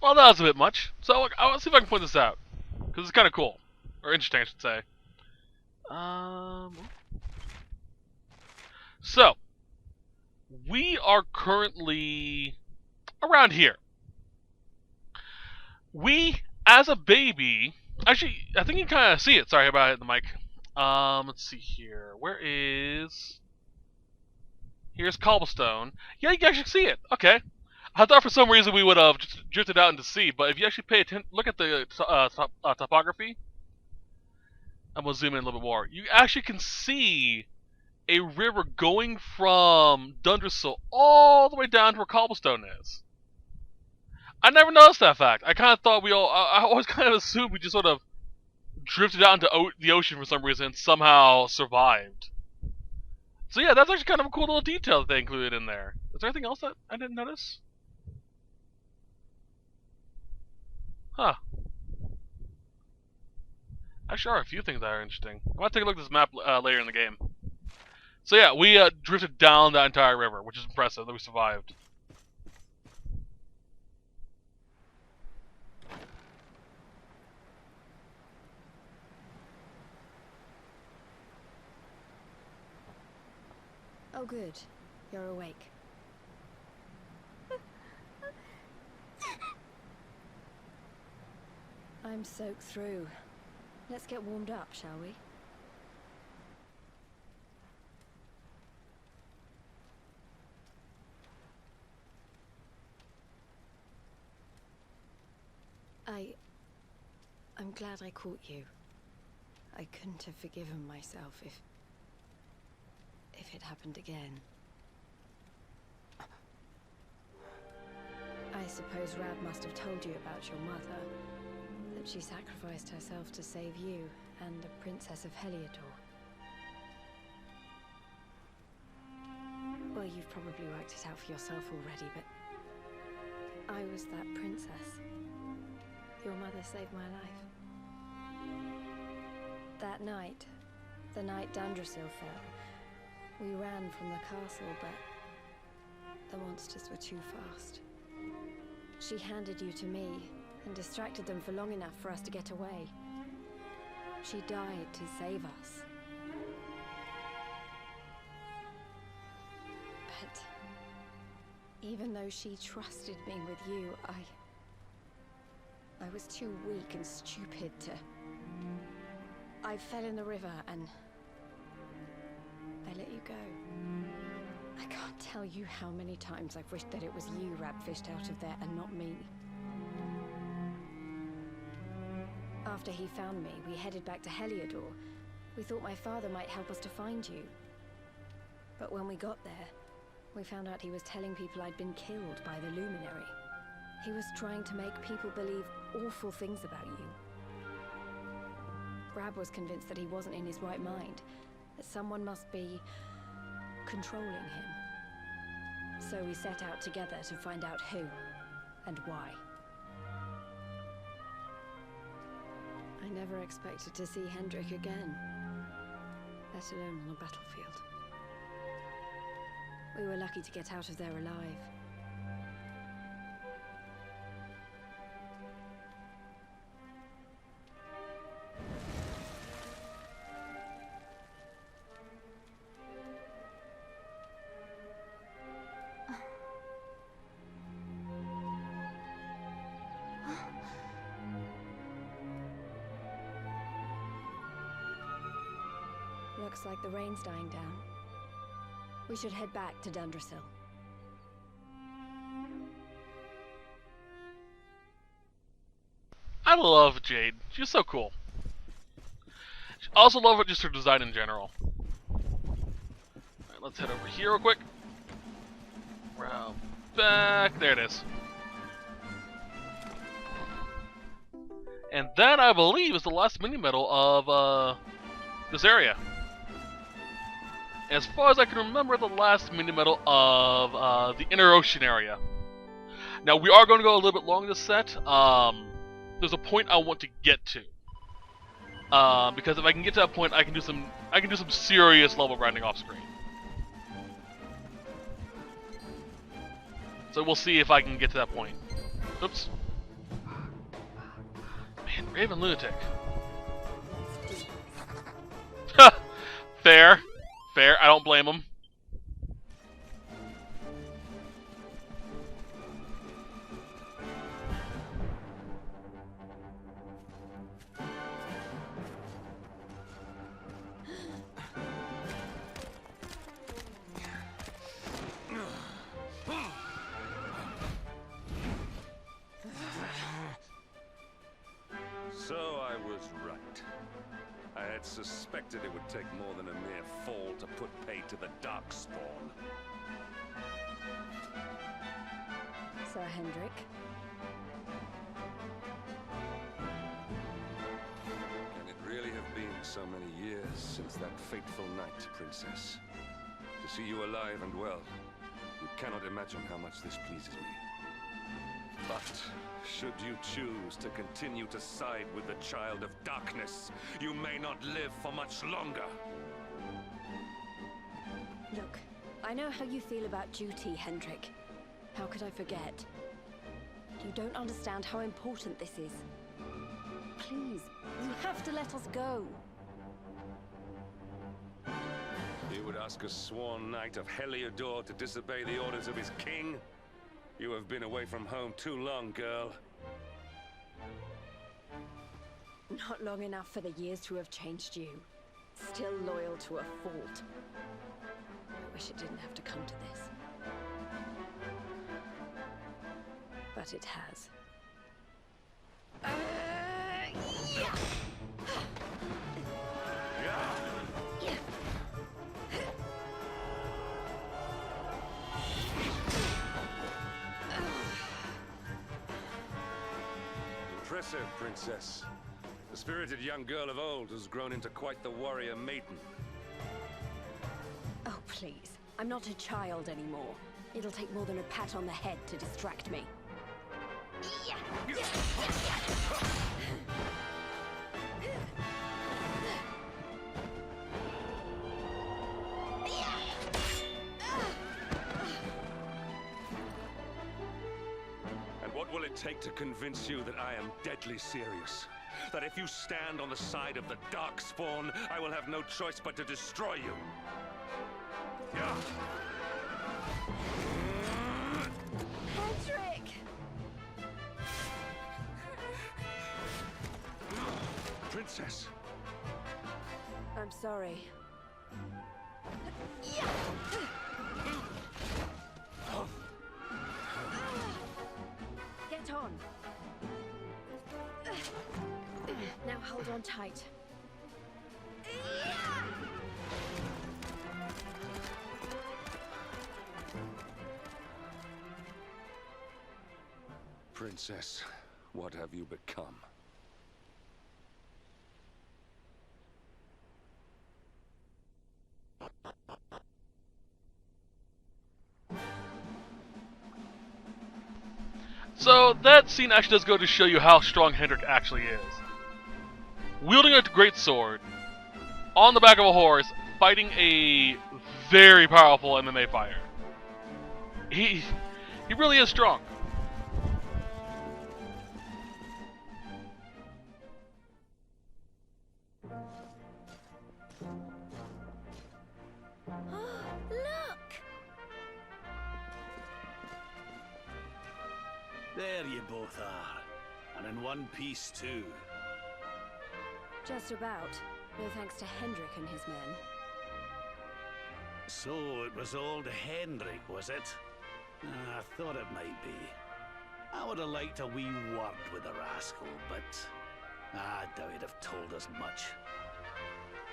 Well, that was a bit much. So I'll see if I can point this out, because it's kind of cool, or interesting, I should say. So we are currently around here. We, as a baby, actually, I think you can kind of see it. Sorry about hitting the mic. Let's see here. Where is? Here's cobblestone. Yeah, you can actually see it. Okay. I thought for some reason we would have just drifted out into sea, but if you actually pay attention, look at the topography. I'm gonna zoom in a little bit more. You actually can see a river going from Dandrasil all the way down to where Cobblestone is. I never noticed that fact. I kind of thought I always kind of assumed we just sort of drifted out into the ocean for some reason and somehow survived. So yeah, that's actually kind of a cool little detail that they included in there. Is there anything else that I didn't notice? Huh. Actually, are a few things that are interesting. I want to take a look at this map later in the game. So yeah, we drifted down that entire river, which is impressive that we survived. Oh, good. You're awake. I'm soaked through. Let's get warmed up, shall we? I'm glad I caught you. I couldn't have forgiven myself if it happened again. I suppose Rab must have told you about your mother, that she sacrificed herself to save you and the Princess of Heliodor. Well, you've probably worked it out for yourself already, but I was that princess. Your mother saved my life. That night, the night Dandrasil fell, we ran from the castle, but the monsters were too fast. She handed you to me and distracted them for long enough for us to get away. She died to save us. But even though she trusted me with you, I was too weak and stupid to... I fell in the river and I let you go. I can't tell you how many times I've wished that it was you Rab fished out of there and not me. After he found me, we headed back to Heliodor. We thought my father might help us to find you. But when we got there, we found out he was telling people I'd been killed by the Lumminary. He was trying to make people believe awful things about you. Rab was convinced that he wasn't in his right mind, that someone must be controlling him. So we set out together to find out who and why. I never expected to see Hendrik again, let alone on a battlefield. We were lucky to get out of there alive. Looks like the rain's dying down. We should head back to Dandrasil. I love Jade. She's so cool. I also love just her design in general. Alright, let's head over here real quick. Round back. There it is. And that, I believe, is the last mini-medal of this area. As far as I can remember, the last mini-medal of the Inner Ocean area. Now, we are going to go a little bit long this set. There's a point I want to get to. Because if I can get to that point, I can do some serious level grinding off screen. So we'll see if I can get to that point. Oops. Man, Raven Lunatic. Fair. Fair, I don't blame him. So I was right. I I had suspected it would take more than a mere fall to put pay to the Darkspawn. Sir Hendrik. Can it really have been so many years since that fateful night, Princess? To see you alive and well, you cannot imagine how much this pleases me. But should you choose to continue to side with the Child of Darkness, you may not live for much longer. Look, I know how you feel about duty, Hendrik. How could I forget? You don't understand how important this is. Please, you have to let us go. You would ask a sworn knight of Heliodor to disobey the orders of his king? You have been away from home too long, girl. Not long enough for the years to have changed you. Still loyal to a fault. I wish it didn't have to come to this. But it has. Impressive, Princess. The spirited young girl of old has grown into quite the warrior maiden. Oh, please. I'm not a child anymore. It'll take more than a pat on the head to distract me. And what will it take to convince you that I am deadly serious? That if you stand on the side of the Darkspawn, I will have no choice but to destroy you. Hendrik! Princess! I'm sorry. Get on. Now hold on tight. Princess, what have you become? So that scene actually does go to show you how strong Hendrik actually is. Wielding a great sword, on the back of a horse, fighting a very powerful MMA fighter. He really is strong. Look! There you both are. And in one piece, too. Just about. No thanks to Hendrik and his men. So it was old Hendrik, was it? I thought it might be. I would have liked a wee word with the rascal, but I doubt he'd have told us much.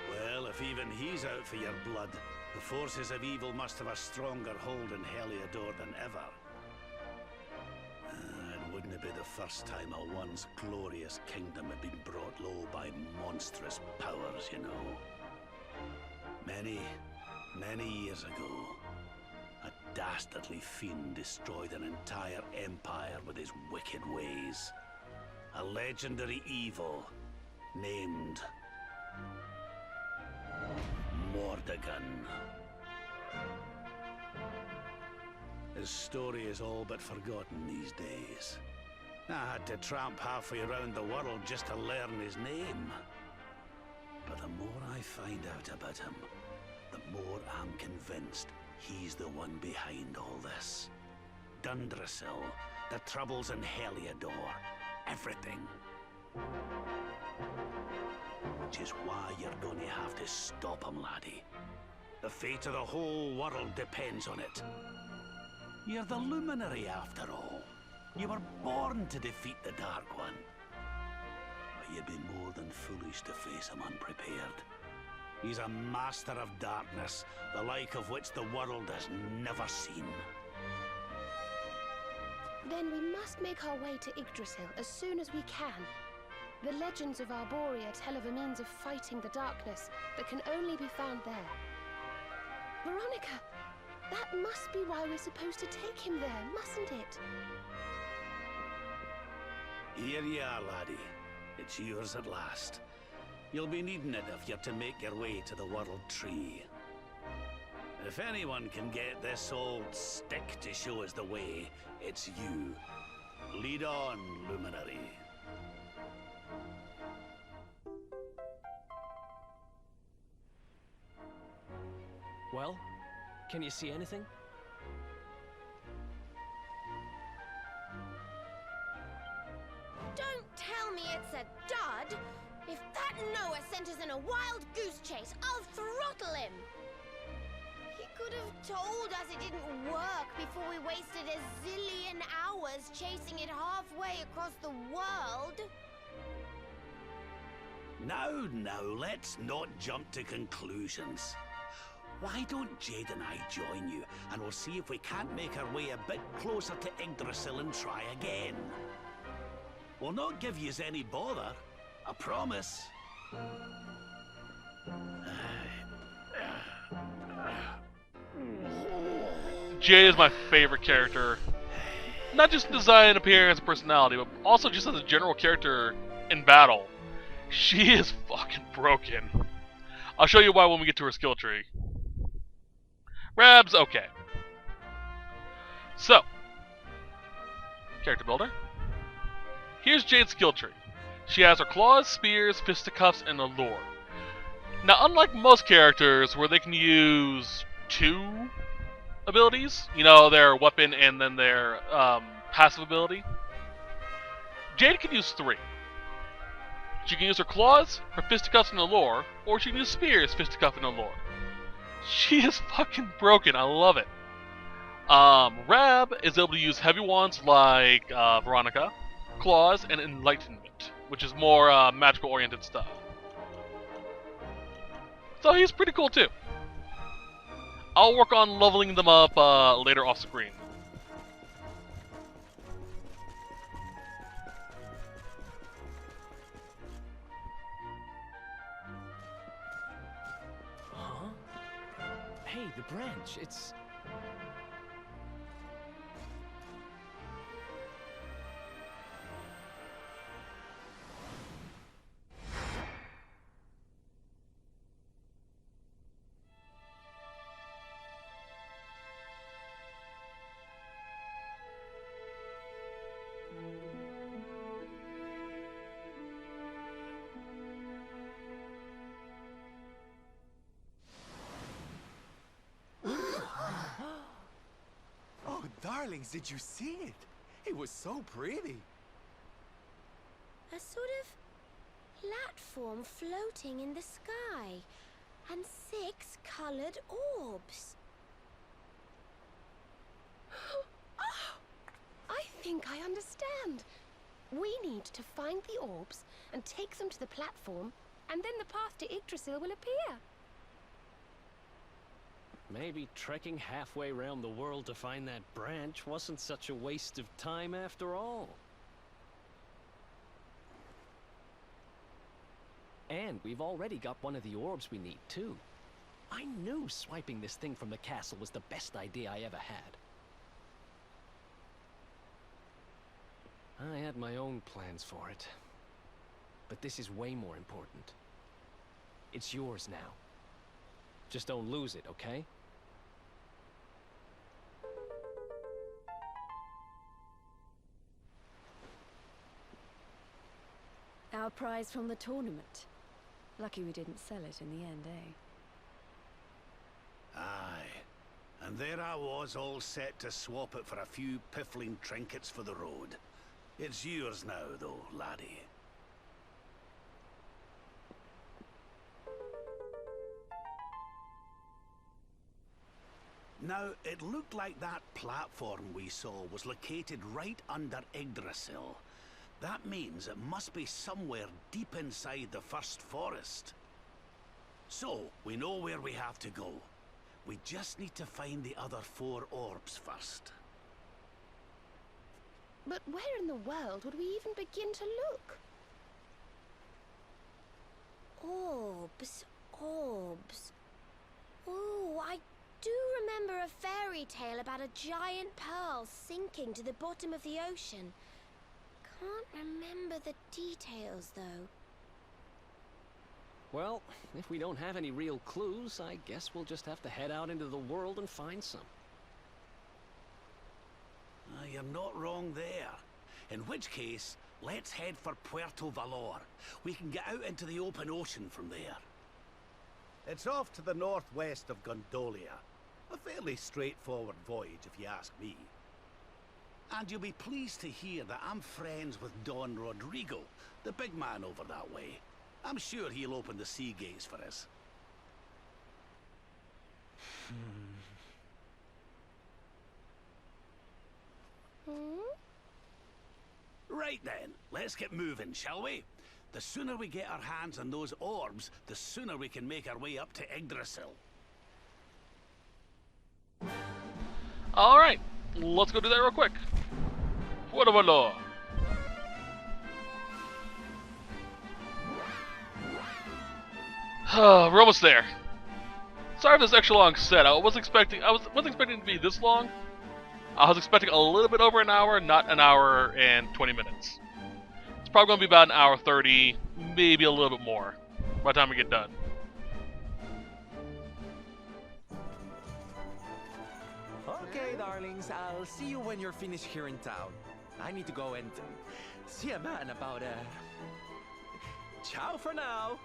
Well, if even he's out for your blood, the forces of evil must have a stronger hold in Heliodor than ever. And wouldn't it be the first time a once glorious kingdom had been brought low by monstrous powers, you know? Many years ago, a dastardly fiend destroyed an entire empire with his wicked ways. A legendary evil named Mordegon. His story is all but forgotten these days. I had to tramp halfway around the world just to learn his name. But the more I find out about him, the more I'm convinced he's the one behind all this. Dandrasil, the troubles in Heliodor, everything. Which is why you're going to have to stop him, laddie. The fate of the whole world depends on it. You're the Lumminary, after all. You were born to defeat the Dark One. you'd be more than foolish to face him unprepared. He's a master of darkness, the like of which the world has never seen. Then we must make our way to Yggdrasil as soon as we can. The legends of Arborea tell of a means of fighting the darkness that can only be found there. Veronica, that must be why we're supposed to take him there, mustn't it? Here you are, laddie. It's yours at last. You'll be needing it if you're to make your way to the World Tree. If anyone can get this old stick to show us the way, it's you. Lead on, Lumminary. Well, can you see anything? Don't tell me it's a dud! If that Noah sent us in a wild goose chase, I'll throttle him! He could have told us it didn't work before we wasted a zillion hours chasing it halfway across the world. Now, let's not jump to conclusions. Why don't Jade and I join you, and we'll see if we can't make our way a bit closer to Yggdrasil and try again. We'll not give yous any bother, I promise. Jade is my favorite character. Not just in design, appearance, and personality, but also just as a general character in battle. She is fucking broken. I'll show you why when we get to her skill tree. Rab's okay. So, character builder. Here's Jade's skill tree. She has her claws, spears, fisticuffs, and allure. Now, unlike most characters where they can use 2 abilities, you know, their weapon and then their passive ability, Jade can use 3. She can use her claws, her fisticuffs, and allure, or she can use spears, fisticuff, and allure. She is fucking broken. I love it. Rab is able to use heavy wands like Veronica, claws, and enlightenment, which is more magical-oriented stuff. So he's pretty cool too. I'll work on leveling them up later off screen. Huh? Hey, the branch, it's... Darlings, did you see it? It was so pretty. A sort of platform floating in the sky, and 6 colored orbs. Oh, I think I understand. We need to find the orbs and take them to the platform, and then the path to Yggdrasil will appear. Maybe trekking halfway around the world to find that branch wasn't such a waste of time after all. And we've already got one of the orbs we need, too. I knew swiping this thing from the castle was the best idea I ever had. I had my own plans for it. But this is way more important. It's yours now. Just don't lose it, okay? Our prize from the tournament. Lucky we didn't sell it in the end, eh? Aye. And there I was, all set to swap it for a few piffling trinkets for the road. It's yours now, though, laddie. Now, it looked like that platform we saw was located right under Yggdrasil. That means it must be somewhere deep inside the first forest. So, we know where we have to go. We just need to find the other 4 orbs first. But where in the world would we even begin to look? Orbs, orbs. Oh, I do remember a fairy tale about a giant pearl sinking to the bottom of the ocean. Can't remember the details, though. Well, if we don't have any real clues, I guess we'll just have to head out into the world and find some. You're not wrong there. In which case, let's head for Puerto Valor. We can get out into the open ocean from there. It's off to the northwest of Gondolia. A fairly straightforward voyage, if you ask me. And you'll be pleased to hear that I'm friends with Don Rodrigo, the big man over that way. I'm sure he'll open the sea gates for us. Right then, let's get moving, shall we? The sooner we get our hands on those orbs, the sooner we can make our way up to Yggdrasil. Alright, let's go do that real quick. Puerto Valor. We're almost there. Sorry for this extra long set. I wasn't expecting it to be this long. I was expecting a little bit over an hour, not an hour and 20 minutes. It's probably going to be about an hour 30, maybe a little bit more by the time we get done. Okay, darlings, I'll see you when you're finished here in town. I need to go and see a man about ciao for now.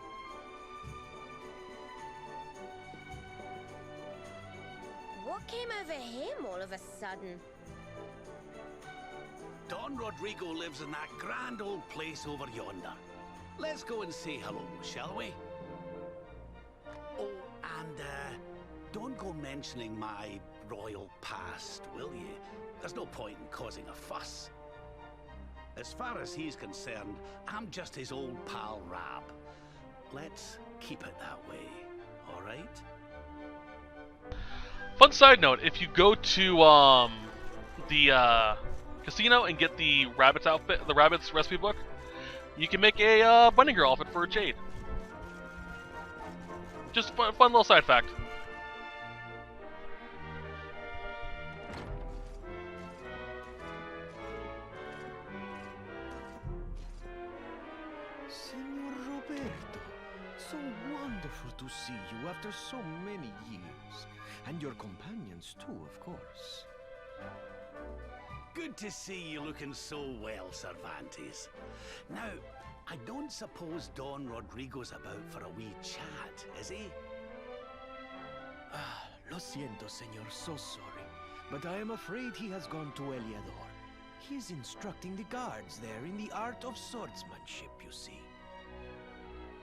What came over him all of a sudden? Don Rodrigo lives in that grand old place over yonder. Let's go and say hello, shall we? Oh, and don't go mentioning my royal past, will you? There's no point in causing a fuss. As far as he's concerned, I'm just his old pal Rab. Let's keep it that way, all right? Fun side note, if you go to the casino and get the rabbit's outfit, the rabbit's recipe book, you can make a bunny girl outfit for Jade. Just a fun little side fact. Senor Roberto, so wonderful to see you after so many years. And your companions too, of course. Good to see you looking so well, Cervantes. Now, I don't suppose Don Rodrigo's about for a wee chat, is he? Ah, lo siento, senor, so sorry. But I am afraid he has gone to Eliador. He is instructing the guards there in the art of swordsmanship, you see.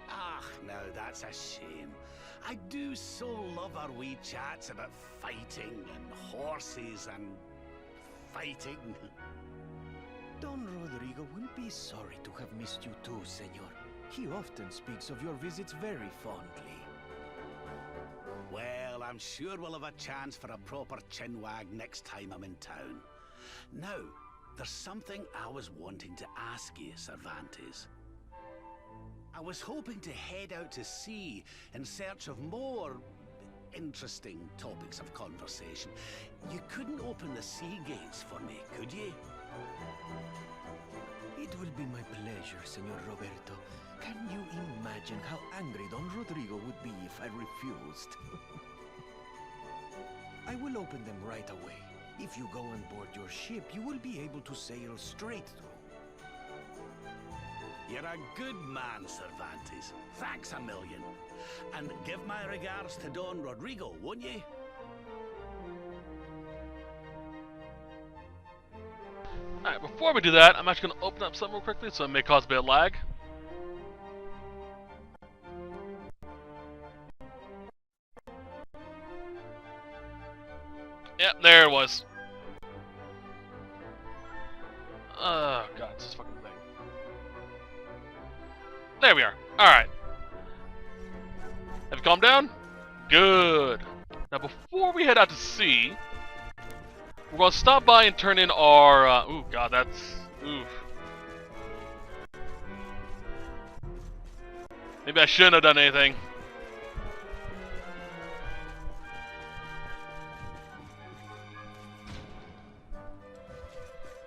Ah, now that's a shame. I do so love our wee chats about fighting and horses and fighting. Don Rodrigo will be sorry to have missed you too, senor. He often speaks of your visits very fondly. Well, I'm sure we'll have a chance for a proper chinwag next time I'm in town. Now, there's something I was wanting to ask you, Cervantes. I was hoping to head out to sea in search of more interesting topics of conversation. You couldn't open the sea gates for me, could you? It will be my pleasure, Senor Roberto. Can you imagine how angry Don Rodrigo would be if I refused? I will open them right away. If you go on board your ship, you will be able to sail straight through. You're a good man, Cervantes. Thanks a million. And give my regards to Don Rodrigo, won't you? Alright, before we do that, I'm actually going to open up something real quickly, so it may cause a bit of lag. Yep, there it was. Oh god, it's this fucking thing. There we are. Alright. Have you calmed down? Good. Now before we head out to sea, we're going to stop by and turn in our... ooh, God, that's... oof. Maybe I shouldn't have done anything.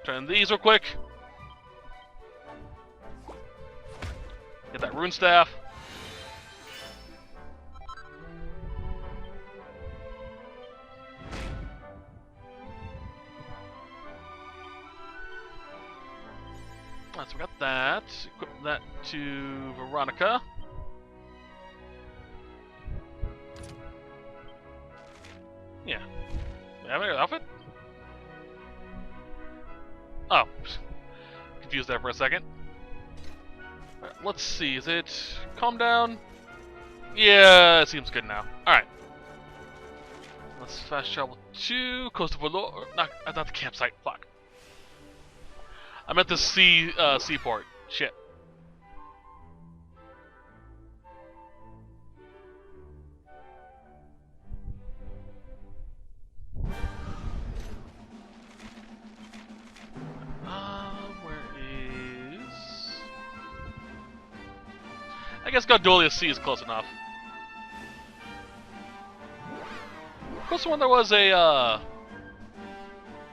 Turn these real quick. Get that rune staff. Alright, so we got that. Equip that to Veronica. Yeah. Do I have an outfit? Oh. Confused there for a second. Alright, let's see. Is it calm down? Yeah, it seems good now. Alright. Let's fast travel to Coast of Valor. Not the campsite. Fuck. I'm at the seaport. Shit. Where is... I guess Gondolia Sea is close enough. Close to one there was a,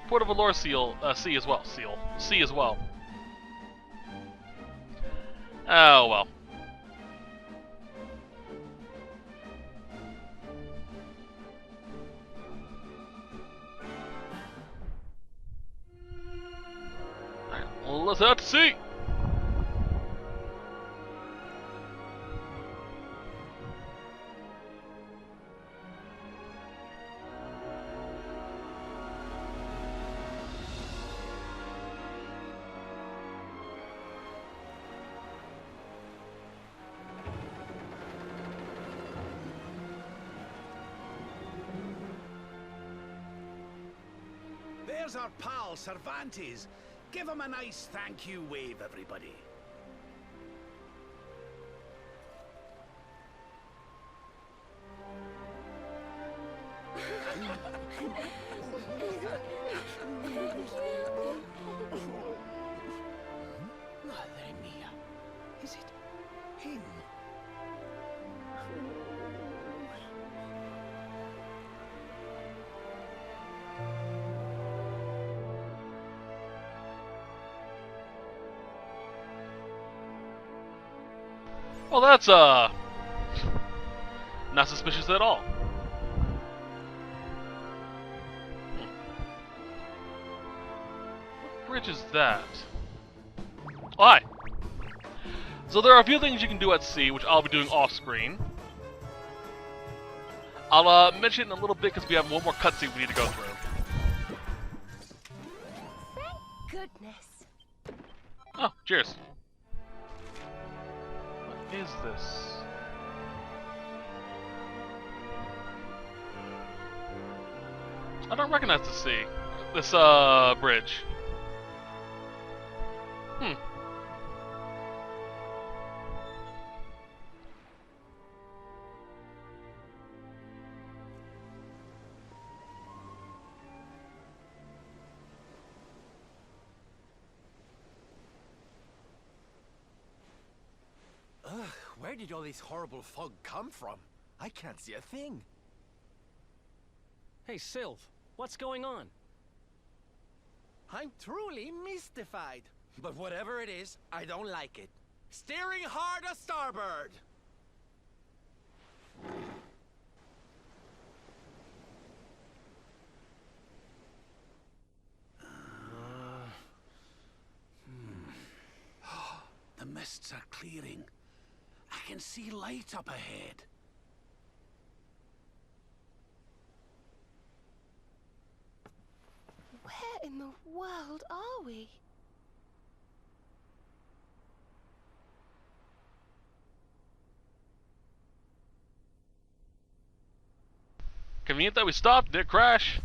Port of Valor sea as well. Sea as well. Oh, well. Alright, well, let's out to sea! There's our pal, Cervantes. Give him a nice thank you wave, everybody. Madre mia. Is it him? Well, that's, not suspicious at all. What bridge is that? Oh, hi! So there are a few things you can do at sea, which I'll be doing off-screen. I'll, mention it in a little bit because we have one more cutscene we need to go through. Thank goodness. Oh, cheers. What is this? I don't recognize this bridge. Where did all this horrible fog come from? I can't see a thing. Hey, Sylph, what's going on? I'm truly mystified. But whatever it is, I don't like it. Steering hard a starboard! The mists are clearing. I can see light up ahead. Where in the world are we? Convenient that we stopped, did it crash?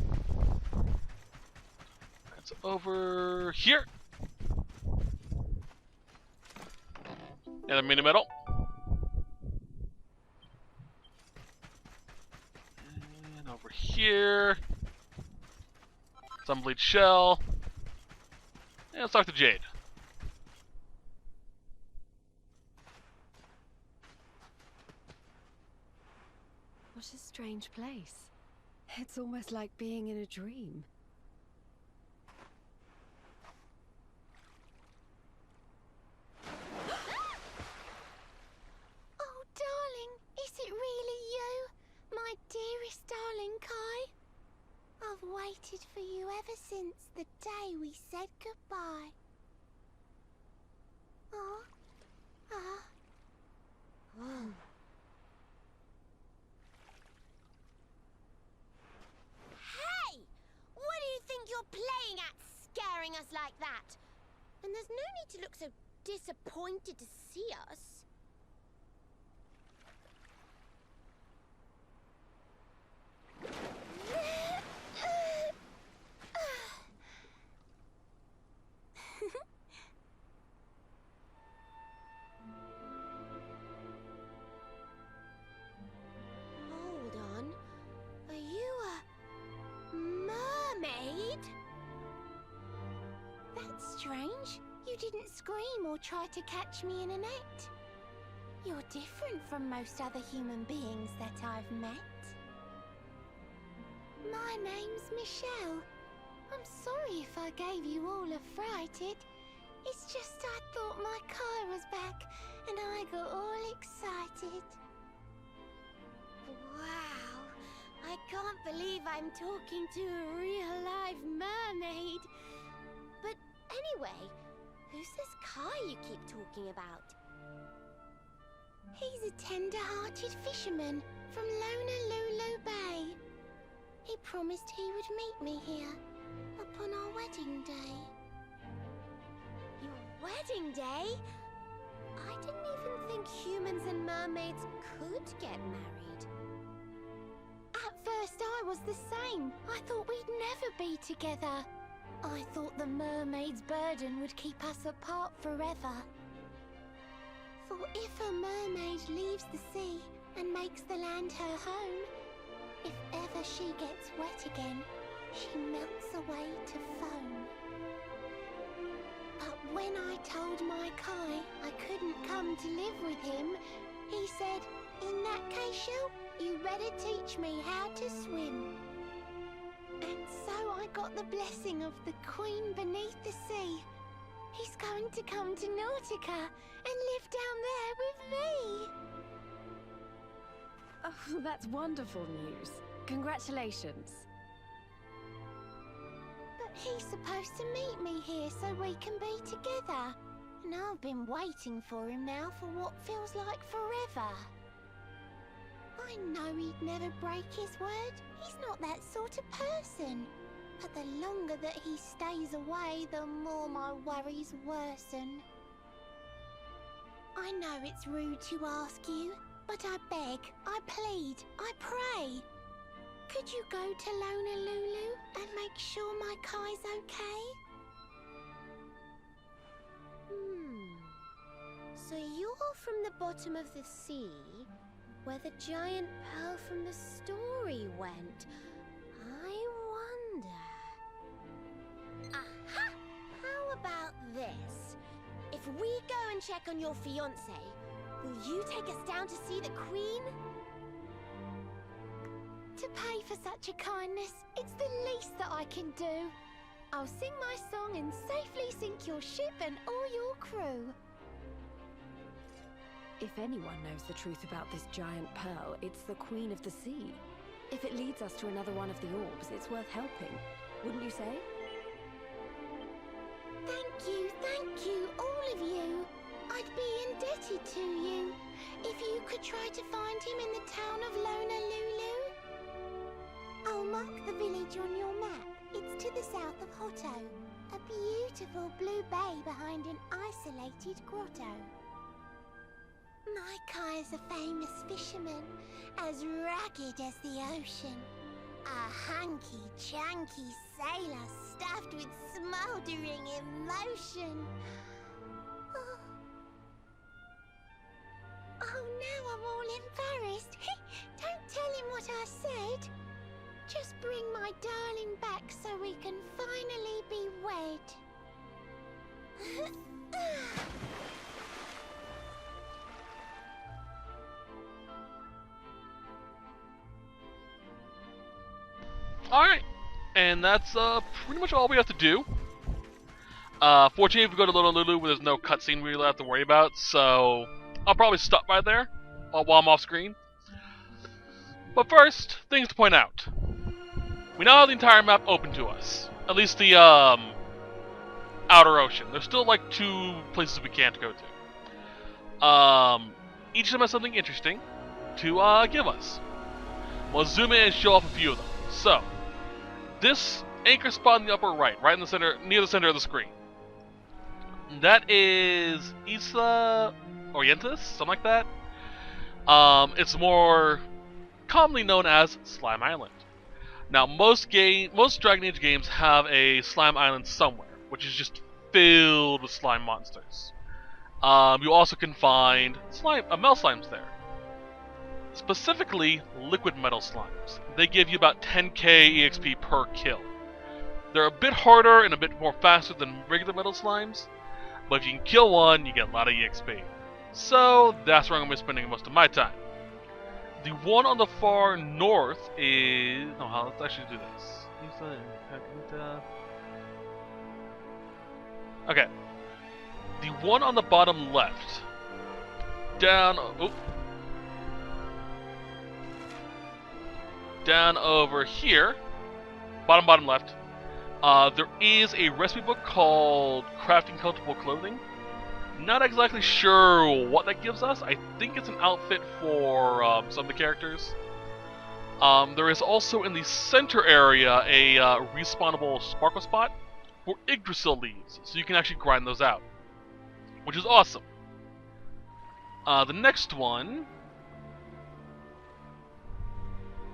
It's over here. And a mini medal. And over here. Some bleach shell. And let's talk to Jade. What a strange place. It's almost like being in a dream. Oh, darling, is it really you? My dearest darling Kai? I've waited for you ever since the day we said goodbye. Oh. Hey! What do you think you're playing at, scaring us like that? And there's no need to look so disappointed to see us. Hold on. Are you a mermaid? That's strange. You didn't scream or try to catch me in a net. You're different from most other human beings that I've met. My name's Michelle. I'm sorry if I gave you all a fright. It's just I thought my Kai was back and I got all excited. Wow, I can't believe I'm talking to a real live mermaid. But anyway, who's this Kai you keep talking about? He's a tender-hearted fisherman from Lumminary Bay. He promised he would meet me here upon our wedding day. Your wedding day? I didn't even think humans and mermaids could get married. At first I was the same. I thought we'd never be together. I thought the mermaid's burden would keep us apart forever. For if a mermaid leaves the sea and makes the land her home, if ever she gets wet again, she melts away to foam. But when I told my Kai I couldn't come to live with him, he said, "In that case, Shell, you better teach me how to swim." And so I got the blessing of the Queen beneath the sea. He's going to come to Nautica and live down there with me. Oh, that's wonderful news. Congratulations. But he's supposed to meet me here so we can be together. And I've been waiting for him now for what feels like forever. I know he'd never break his word. He's not that sort of person. But the longer that he stays away, the more my worries worsen. I know it's rude to ask you, but I beg, I plead, I pray. Could you go to Lumminary and make sure my Kai's okay? So you're from the bottom of the sea, where the giant pearl from the story went. I wonder... Aha! How about this? If we go and check on your fiancé, will you take us down to see the Queen? To pay for such a kindness, it's the least that I can do. I'll sing my song and safely sink your ship and all your crew. If anyone knows the truth about this giant pearl, it's the Queen of the Sea. If it leads us to another one of the orbs, it's worth helping. Wouldn't you say? Thank you, all of you. I'd be indebted to you. If you could try to find him in the town of Lumminary. I'll mark the village on your map. It's to the south of Hotto, a beautiful blue bay behind an isolated grotto. My Kai is a famous fisherman, as rugged as the ocean. A hanky-chanky sailor stuffed with smouldering emotion. Now I'm all embarrassed. Don't tell him what I said. Just bring my darling back so we can finally be wed. Alright, and that's pretty much all we have to do. Fortunately, if we go to Little Lulu, there's no cutscene we really have to worry about, so I'll probably stop by there while I'm off screen. But first, things to point out. We now have the entire map open to us. At least the outer ocean. There's still like 2 places we can't go to. Each of them has something interesting to give us. We'll zoom in and show off a few of them. So, this anchor spot in the upper right in the center, near the center of the screen. That is Isla Orientis, something like that. It's more commonly known as Slime Island. Now, most Dragon Age games have a slime island somewhere, which is just filled with slime monsters. You also can find metal slimes there. Specifically, liquid metal slimes. They give you about 10k EXP per kill. They're a bit harder and a bit more faster than regular metal slimes, but if you can kill one, you get a lot of EXP. So, that's where I'm going to be spending most of my time. The one on the far north is... No, let's actually do this. Okay. The one on the bottom left. Down over here. Bottom left. There is a recipe book called Crafting Comfortable Clothing. Not exactly sure what that gives us. I think it's an outfit for some of the characters. There is also in the center area a respawnable sparkle spot for Yggdrasil leaves, so you can actually grind those out, which is awesome. The next one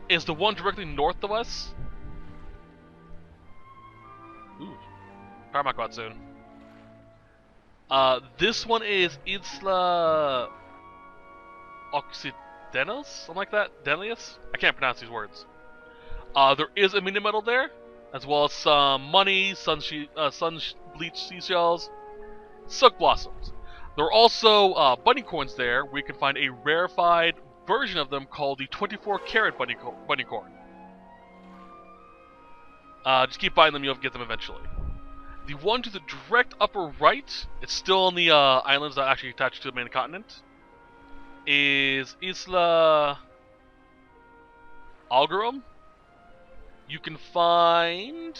is the one directly north of us. Ooh, power might go out soon. This one is Isla Occidental, something like that. Delius? I can't pronounce these words. There is a mini medal there, as well as some money, sun bleached seashells, silk blossoms. There are also bunny corns there, where you can find a rarefied version of them called the 24-karat bunny corn. Just keep buying them, you'll get them eventually. The one to the direct upper right, it's still on the islands that are actually attached to the main continent, is Isla Algarum. You can find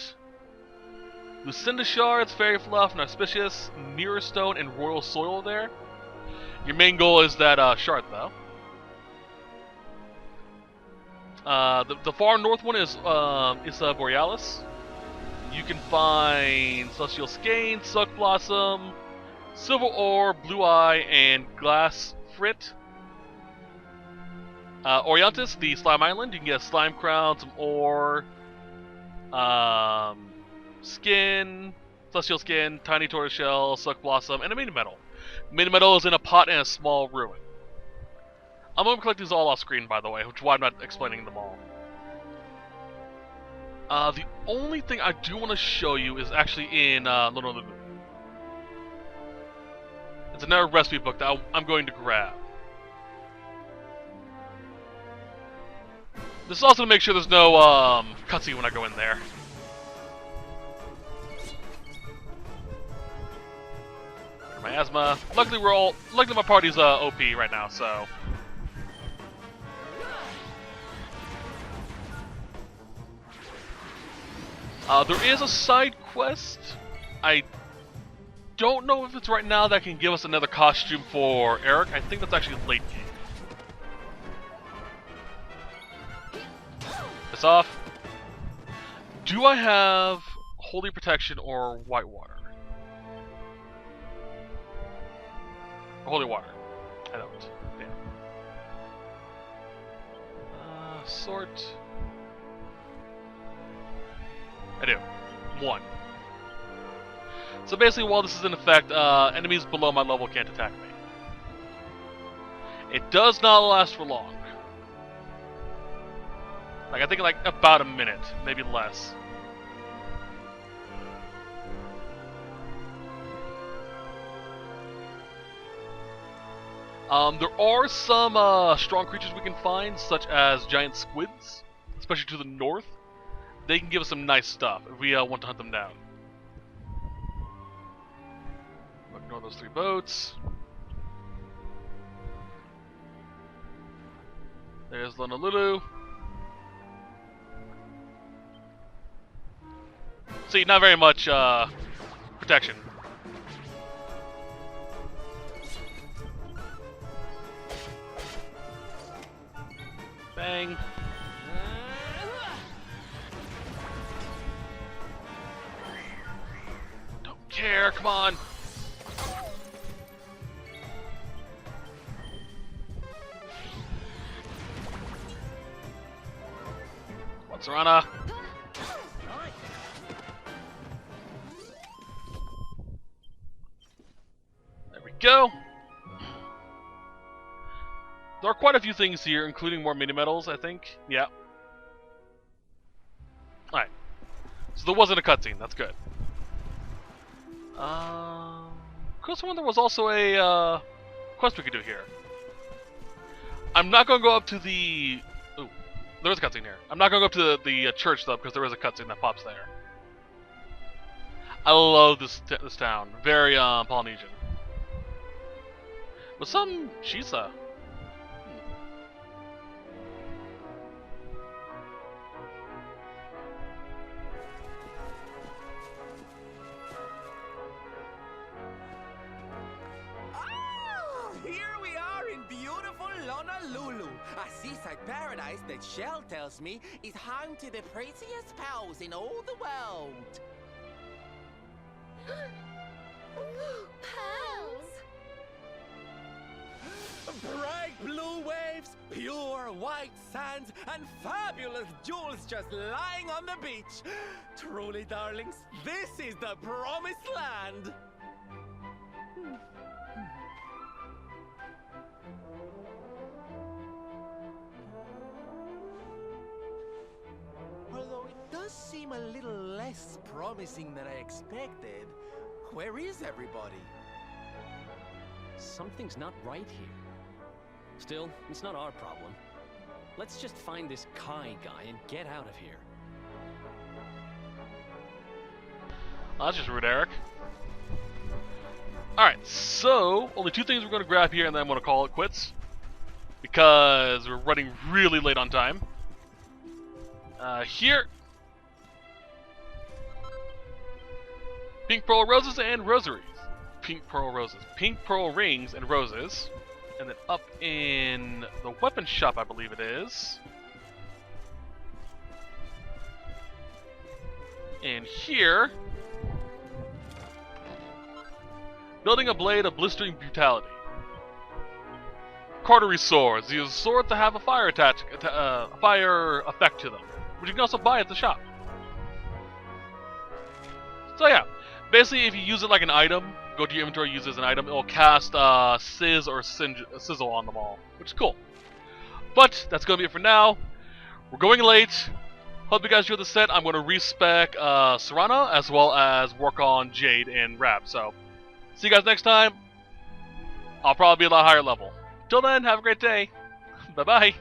Lucinda Shards, Fairy Fluff, Narspicius, Mirror Stone, and Royal Soil there. Your main goal is that shard, though. The far north one is Isla Borealis. You can find Celestial Skein, Silk Blossom, Silver Ore, Blue Eye, and Glass Frit. Orientis, the Slime Island, you can get a Slime Crown, some ore, skin, Celestial Skin, Tiny Tortoiseshell, Silk Blossom, and a Mini Metal. Mini Metal is in a pot and a small ruin. I'm going to collect these all off screen, by the way, which is why I'm not explaining them all. The only thing I do want to show you is actually in Little Lulu. It's another recipe book that I'm going to grab. This is also to make sure there's no cutscene when I go in there. My asthma. Luckily my party's OP right now, so. There is a side quest. I don't know if it's right now that can give us another costume for Eric. I think that's actually late game. This off. Do I have Holy Protection or Whitewater? Holy Water. I don't. Damn. Sort. I do. 1. So basically, while this is in effect, enemies below my level can't attack me. It does not last for long. Like, I think like about a minute, maybe less. There are some strong creatures we can find, such as giant squids, especially to the north. They can give us some nice stuff if we want to hunt them down. Ignore those 3 boats. There's Honolulu. See, not very much protection. Bang. Don't care, come on. What's Rana? There we go. There are quite a few things here, including more mini-medals, I think. Yeah. Alright. So there wasn't a cutscene, that's good. Could have sworn there was also a quest we could do here. I'm not going to go up to the... Ooh, there is a cutscene here. I'm not going to go up to the church, though, because there is a cutscene that pops there. I love this town. Very Polynesian. With some Shisa. A seaside paradise that Shell tells me is home to the prettiest pals in all the world. Pearls? Bright blue waves, pure white sands, and fabulous jewels just lying on the beach. Truly, darlings, this is the promised land. Although it does seem a little less promising than I expected, where is everybody? Something's not right here. Still, it's not our problem. Let's just find this Kai guy and get out of here. Oh, that's just rude, Eric. Alright, so only 2 things we're going to grab here and then I'm going to call it quits. Because we're running really late on time. Here. Pink pearl roses and rosaries. Pink pearl roses. Pink pearl rings and roses. And then up in the weapon shop, I believe it is. And here. Building a blade of blistering brutality. Cautery swords. Use swords to have a fire fire effect to them, which you can also buy at the shop. So yeah, basically if you use it like an item, go to your inventory, use it as an item, it'll cast Sizz or Sizzle on them all, which is cool. But that's gonna be it for now. We're going late. Hope you guys enjoyed the set. I'm going to respec Serana as well as work on Jade and Rab. So see you guys next time. I'll probably be a lot higher level. Till then, have a great day. Bye bye.